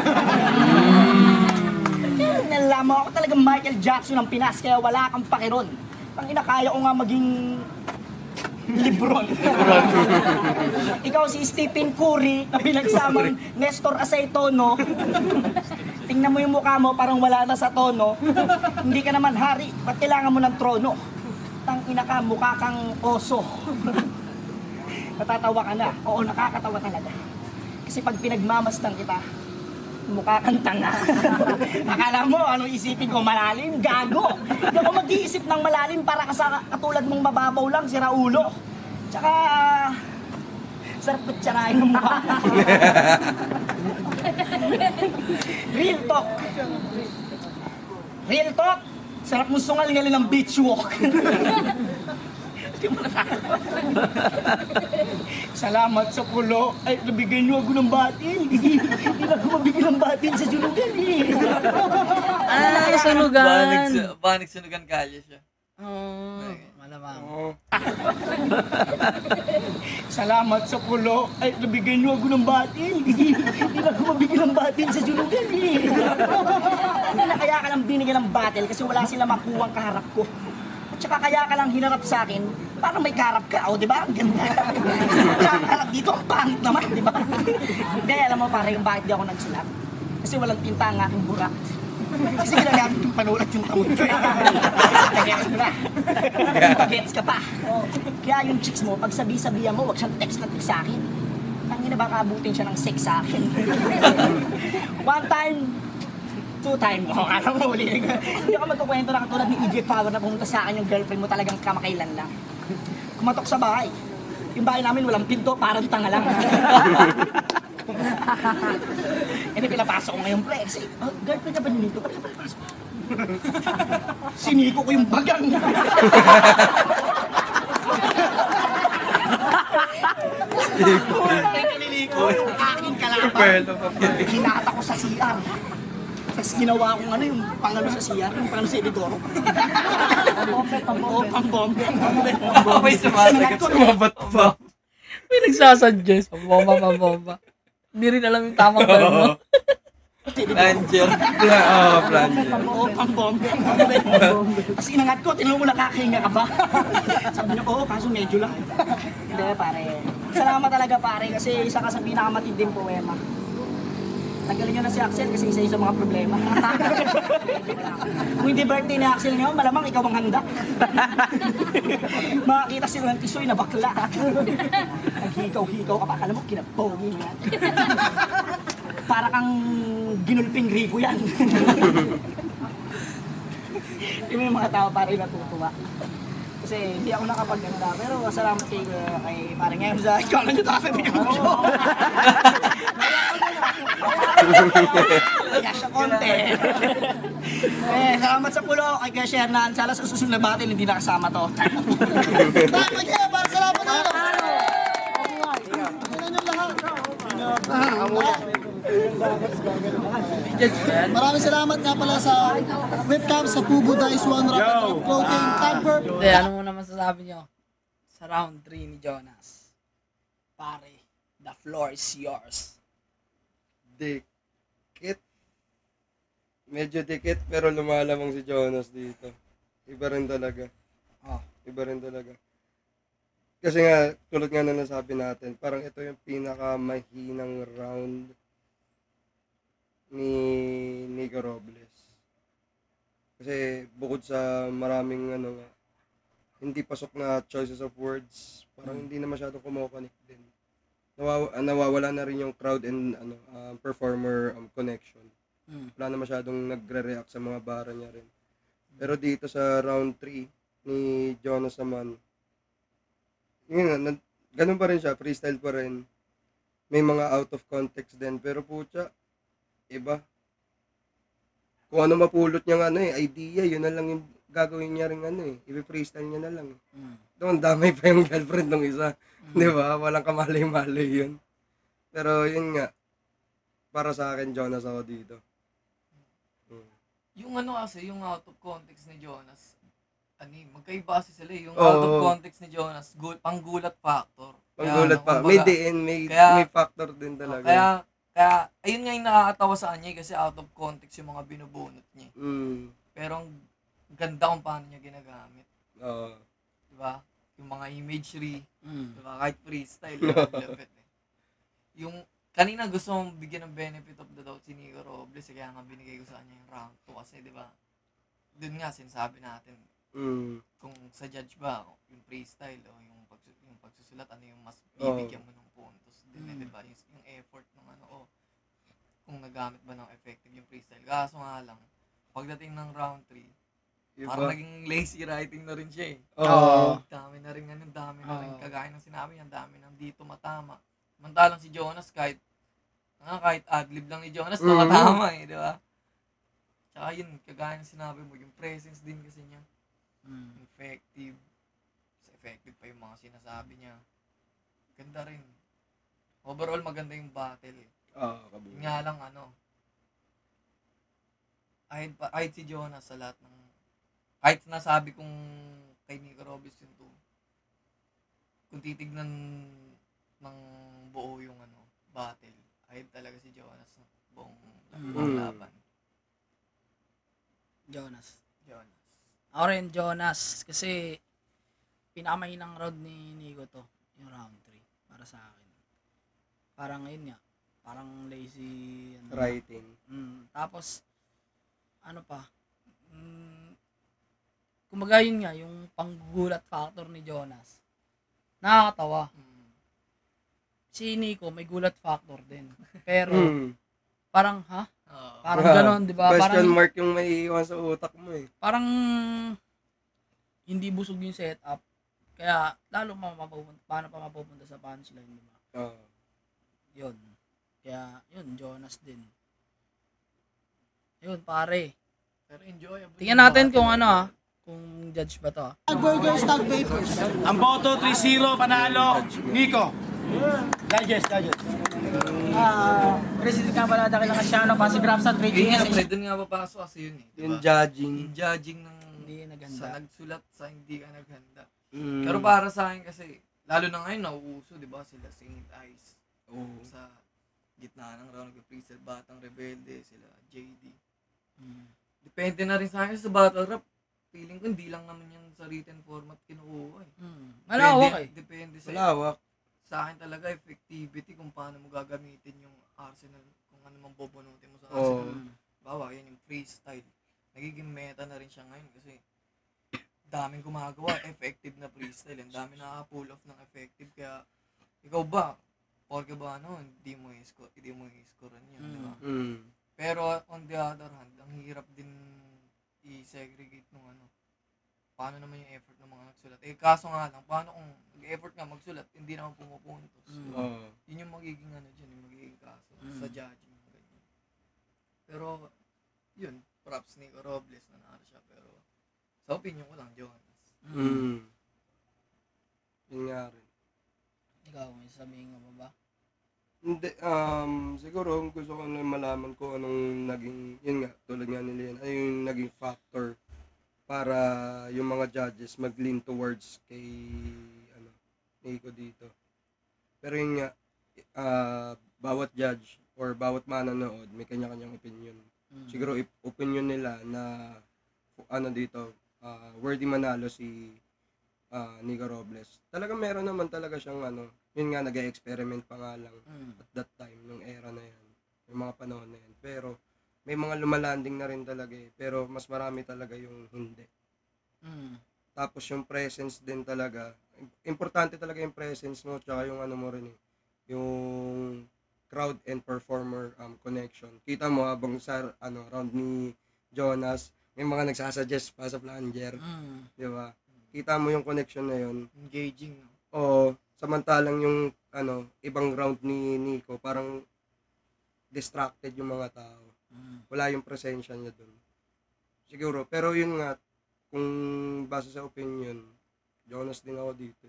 Nalaman ako talagang Michael Jackson ng Pinas, kaya wala kang pakiron. Ang inakaya ko nga maging Lebron. Ikaw si Stephen Curry na pinagsamang Nestor Aceitono. Tingnan mo yung mukha mo, parang wala na sa tono. Hindi ka naman hari, ba't kailangan mo ng trono? Tangina ka, mukha kang oso. Natatawa ka na. Oo, nakakatawa talaga. Kasi pag pinagmamasdan kita, mukha kang tanga. Akala mo, anong isipin ko, malalim? Gago! Hindi ako mag-iisip ng malalim para ka sa katulad mong mababaw lang, si Raulo. Tsaka, sarap kutsarahin ng mukha. Real talk. Real talk. Sarap mong sungal-ngalin ng beach walk. Salamat sa pulo. Ay, nabigyan niyo ako ng batil. Hindi na ako mabigyan ng batil sa julugan eh. Sunugan! Banig sunugan kalye siya. Oo, malamang. Oo. Salamat sa pulo. Ay, nabigyan niyo ako ng batil. Hindi na ako mabigyan ng batil sa julugan eh. Kaya ka lang binigyan ng batil kasi wala sila makuwang kaharap ko. At saka kaya ka lang hinarap sa akin, parang may karap ka, o di ba? Ang ganda. Harap dito, ang pangit naman, di ba? Hindi, alam mo pare, kung bakit di ako nagsulat. Kasi walang tinta ang aking burak. Kasi ginagamit yung panulat yung taon ko. Nag-gets mo na. Pag-gets ka pa. Kaya yung chicks mo, pag sabi-sabihan mo, wag siyang text na text sa akin. Tangina, baka abutin siya ng sex sa akin. One time, 2 time. Alam mo, uli. Hindi ako magkukwento na katulad ni EJ Power na pumunta sa akin yung girlfriend mo talagang kamakailan lang. Kumatok sa bahay. Yung bahay namin walang pinto, parang tanga lang. Hindi pinapasok ko ngayon, pre. Kasi, girlfriend ka ba nito? Ba't ka pinapasok? Siniko ko yung bagang. Niliko yung aking kalaban. Hinata ko sa CR. Tapos ginawa kong yung pangalo sa CR, yung pangalo sa Edidoro. Pang-bombe. May sumasagot pa. May nagsasuggest. Pambomba. Hindi rin alam yung tamang term, no? Ranger. Oo, plunger. Pang-bombe. Tapos inangat ko, tinanong mo nakakahinga ka ba? Sabi niya, oo, kaso medyo lang. Hindi, pare. Salamat talaga, pare, kasi isa ka sa pinakamatinding poema. Tanggalin nyo na si Axel kasi isa sa mga problema. Kung hindi birthday ni Axel ngayon, malamang ikaw ang handa. Makakita si Ron Tisoy na bakla. Naghikaw-hikaw ka pa, alam mo, kinapogi mo yan. Para kang ginulping Rico yan. Yung may mga tao pare natutuwa. Kasi hindi ako nakapaganda, pero salamat kay pare ngayon sa ikaw lang yung nakasabigyan mo siya. Kaya siya konti. Salamat sa pulo kay Kuya Shernan. Sana sa susunod na battle hindi nakasama to. Salamat na. Judge ba yan? Maraming salamat nga pala sa webcam, sa Fubu Dice One Rapid Clothing, Tagverb. Hindi, ano mo naman sasabi nyo? Sa round 3 ni Jonas. Pare, the floor is yours. Dikit. Medyo dikit pero lumalamang si Jonas dito. Iba rin talaga. Oh. Iba rin talaga. Kasi nga, tulad nga na nasabi natin, parang ito yung pinakamahinang round ni Nico Robles. Kasi bukod sa maraming hindi pasok na choices of words, parang hindi na masyadong kumokonek din. Nawawala na rin yung crowd and performer connection. Wala na masyadong nagre-react sa mga bara niya rin. Pero dito sa round 3 ni Jonas naman, yun, ganun pa rin siya, freestyle pa rin. May mga out of context din, pero putya, iba. Kung ano mapulot niya idea, yun na lang yung gagawin niya rin i-freestyle niya na lang. Doon, damay pa yung girlfriend ng isa. Di ba? Walang kamalay-malay yun. Pero yun nga, para sa akin, Jonas ako dito. Yung kasi, yung out of context ni Jonas, magkaiba kasi sila eh. Yung out of context ni Jonas, panggulat factor. Panggulat pa. May DN, may factor din talaga. Kaya, ayun nga yung nakakatawa sa kanya kasi out of context yung mga binubunot niya. Pero ang ganda kung paano niya ginagamit. Oo. Diba? Yung mga imagery, diba? Kahit freestyle, lapit eh. Yung, kanina gusto mong bigyan ng benefit of the doubt si Nico Robles, kaya nga binigay ko sa kanya yung round 2 kasi diba, dun nga sinasabi natin, kung sa judge ba, yung freestyle o yung pagsusulat, ano yung mas bibigyan mo ng puntos din, diba? Yung effort ng kung nagamit ba ng effective yung freestyle. Kaso nga lang, pagdating ng round 3, parang naging lazy writing na rin siya eh. Dami na rin kagaya ng sinabi niya, dami nang dito matama. Samantalang si Jonas, kahit adlib lang ni Jonas, tumatama eh, di ba? Tsaka yun, kagaya ng sinabi mo, yung presence din kasi niya. Effective. Effective pa yung mga sinasabi niya. Ganda rin. Overall, maganda yung battle eh. Kabuo. Nga lang kahit si Jonas sa lahat ng, kahit nasabi kong kay Nico Robles yun to, kung titignan ng buo yung battle, kahit talaga si Jonas buong laban. Jonas. Ako rin, Jonas. Kasi, pinakamahinang round ni Nico to. Yung round 3. Para sa akin. Parang yun nga. Parang lazy. Writing. Tapos, ano pa. Kumbaga yun nga, yung panggulat factor ni Jonas. Nakakatawa. Si Nico, may gulat factor din. Pero, parang, parang ganon, di ba? Question Parang, mark yung may iwan sa utak mo eh. parang, hindi busog yung setup. Kaya, lalo paano pa mapupunta sa punchline, di ba? Yun. Kaya, yun, Jonas din. Yun, pare. Pero enjoyable. Tingnan natin kung kung judge ba to. Tag Burgers, Tag Vapors. Ang boto, 3-0, panalo, Nico. Judges. President nga pala dahil lang siya, Pasig Rapsa, 3 Yun nga, GS. pre, dun nga papasok kasi yun eh. Yung judging. Yung judging ng Hindi naghanda. sa nagsulat sa hindi ka naghanda. Pero para sa akin kasi, lalo na ngayon, nauuso, di ba? Sila Saint Ice. Sa gitna ng round of freestyle, Batang Rebelde, sila JD. Depende na rin sa akin sa battle rap. Feeling ko hindi lang naman yan sa written format kinukuha eh. Malawak eh. Depende sa Malawak. Sa akin talaga effectivity kung paano mo gagamitin yung arsenal, kung ano mang bobonutin mo sa arsenal. Bawa, yan yung freestyle. Nagiging meta na rin siya ngayon kasi daming gumagawa, effective na freestyle. Ang dami nakaka-pull off ng effective. Kaya, ikaw ba? Porke ba hindi mo i-scorean yun, di ba? Pero on the other hand, ang hirap din i-segregate nung paano naman yung effort ng mga nagsulat. Kaso nga lang, paano kung nag-effort nga magsulat, hindi naman pumupuntos. Yun yung magiging yung magiging kaso sa judging. Ganyan. Pero, yun, props ni Robles na naano siya. Pero, sa opinion ko lang, Jonas. Yun nga rin. Ikaw, may sabihin ka ba? Hindi, siguro gusto ko lang malaman ko anong naging, yun nga, tulad nga nila yan, ano yung naging factor para yung mga judges mag-lean towards kay, ano, Nico dito. Pero yun nga, bawat judge or bawat manonood, may kanya-kanyang opinion. Siguro opinion nila na, ano dito, worthy manalo si Nico Robles. Talagang meron naman talaga siyang ano, yun nga nag-experiment pa nga lang at that time, nung era na yan, yung mga panahon na yan. Pero may mga lumalanding na rin talaga eh. Pero mas marami talaga yung hindi. Tapos yung presence din talaga, importante talaga yung presence mo, tsaka yung ano mo rin eh, yung crowd and performer connection. Kita mo habang sa ano round ni Jonas, may mga nagsasuggest pa sa flanger, di ba? Kita mo yung connection na yun. Engaging. No? Oo, samantalang yung ano, ibang round ni Nico, parang distracted yung mga tao. Wala yung presensya niya dun. Siguro, pero yun nga, kung base sa opinion, Jonas din ako dito.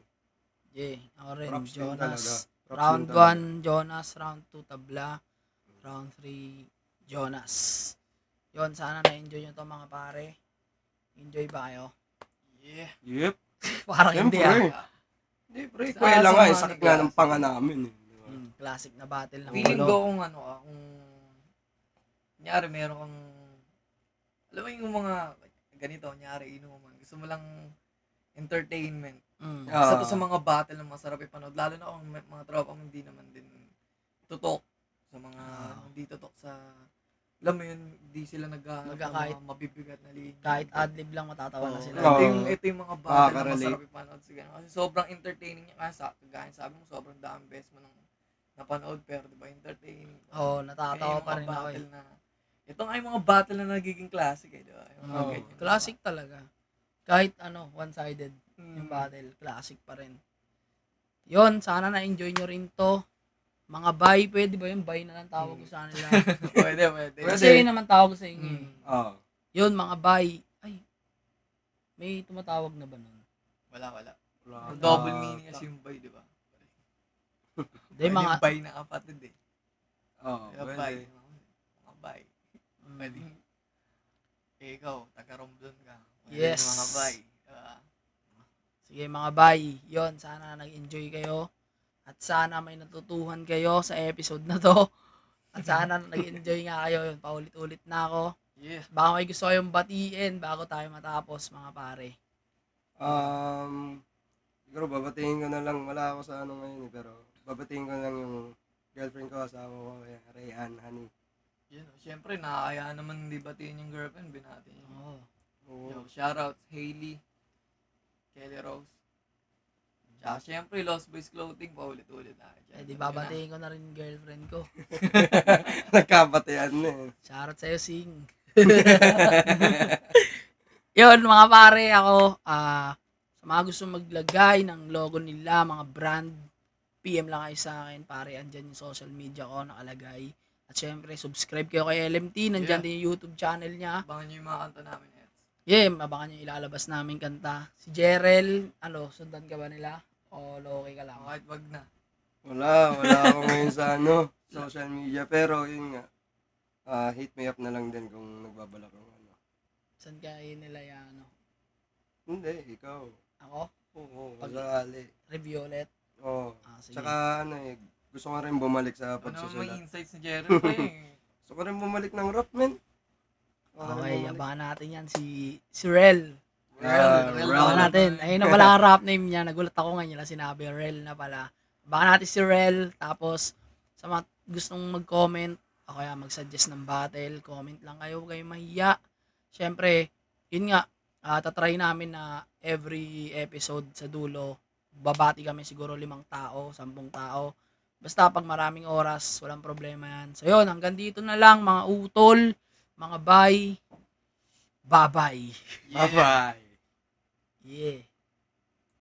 Yeah, ako rin. Props din talaga. Jonas. Props Round din talaga. 1, Jonas. Round 2, Tabla. Round 3, Jonas. Yon, sana na-enjoy nyo to mga pare. Enjoy ba kayo? Yeah. Yep. Parang hindi Siyempre. ah. Hindi, pre. Sa Kuya lang nga, mga sakit nga ng panga namin eh. Di ba? Classic na battle ng Feeling ulo. ko kung ano kung kunyari meron kang, alam mo yung mga, ganito, kunyari, inuman, gusto mo lang entertainment. Isa to sa mga battle na masarap ipanood, lalo na kung may mga tropa mo hindi naman din tutok sa mga, hindi tutok sa, alam mo yun, hindi sila naghahanap ng Kahit- mga mabibigat na linya. Kahit adlib lang matatawa na Oo. sila. Ito yung mga battle na Makaka-relate. masarap ipanood sa ganun. Kasi sobrang entertaining niya. Kasi kagaya sabi mo, sobrang daming beses mo nang napanood. Pero diba, entertaining. Oo, Kaya natatawa yung pa mga rin ako eh. battle na, ito nga yung mga battle na nagiging classic eh. Diba? Yung mga Oo. ganyan. Classic talaga. Kahit ano, one-sided yung Mm. battle, classic pa rin. Yon, sana na-enjoy nyo rin to. Mga bay, pwede ba yun? Bay na lang tawag ko sa kanila. Pwede. Kasi yun naman tawag ko sa inyo eh. Oo. Yun, mga bay. Ay, may tumatawag na ba nun? Wala. Wala. Yung double meaning kasi yung bay, di ba? Hindi, mga... Yung bay na kapatid eh. Oo, Yung bay. pwede. Mga bay. Mm. Pwede. Ikaw, taga-Romblon ka. Pwede Yes. yung mga bay. Diba? Sige mga bay, yon, sana nag-enjoy kayo. At sana may natutuhan kayo sa episode na to. At sana nag-enjoy nga kayo. Yun, paulit-ulit na ako. Yes. Baka may gusto kayong batiin bago tayo matapos mga pare. Siguro babatiin ko na lang, wala ako sa ano ngayon eh, pero babatiin ko lang yung girlfriend ko, asawa ko, kaya Rayan, honey. Yun, syempre, nakakaya naman di batiin yung girlfriend, binati niya. Oo. Oo. Yo, shoutouts, Hailey, Kelly Rose. Tsaka syempre, Lost Boys Clothing, paulit-ulit na. Eh di babatiin ko na rin yung girlfriend ko. Nagkabatian na eh. Shoutout sa'yo, Sing. Yun mga pare, ako, sa mga gusto maglagay ng logo nila, mga brand, PM lang kayo sa akin, pare, andyan yung social media ko, nakalagay. At syempre, subscribe kayo kay LMT, nandyan Yeah. din yung YouTube channel niya. Abangan nyo yung mga kanta namin. Eds. Yeah, abangan yung ilalabas namin kanta. Si Jerel, sundan ka ba nila? O okay ka lang? Kahit wag na. Wala ako ngayon sa ano, social media, pero yun nga, hit me up na lang din kung nagbabalak ng ano. Saan kayo nila yan? Hindi, ikaw. Ako? Oo, kasali. Review ulit? Oo. Sige. Tsaka ano eh, gusto ko rin bumalik sa Ano naman may pagsusulat. insights ni Jerry pa eh. Gusto ko rin bumalik ng rap, man. Gusto ko rin Okay, bumalik. abangan natin yan. Si Rel. Rel. Abangan natin. Ayun na pala ang rap name niya. Nagulat ako ngayon nila sinabi. Rel na pala. Abangan natin si Rel. Tapos, sa mga gustong mag-comment, o kaya mag-suggest ng battle, comment lang kayo. Huwag kayong mahiya. Siyempre, yun nga, tatry namin na every episode sa dulo, babati kami siguro 5 tao, 10 tao. Basta pag maraming oras, walang problema yan. So yun, hanggang dito na lang mga utol, mga bye. Bye-bye. Bye-bye. Yeah.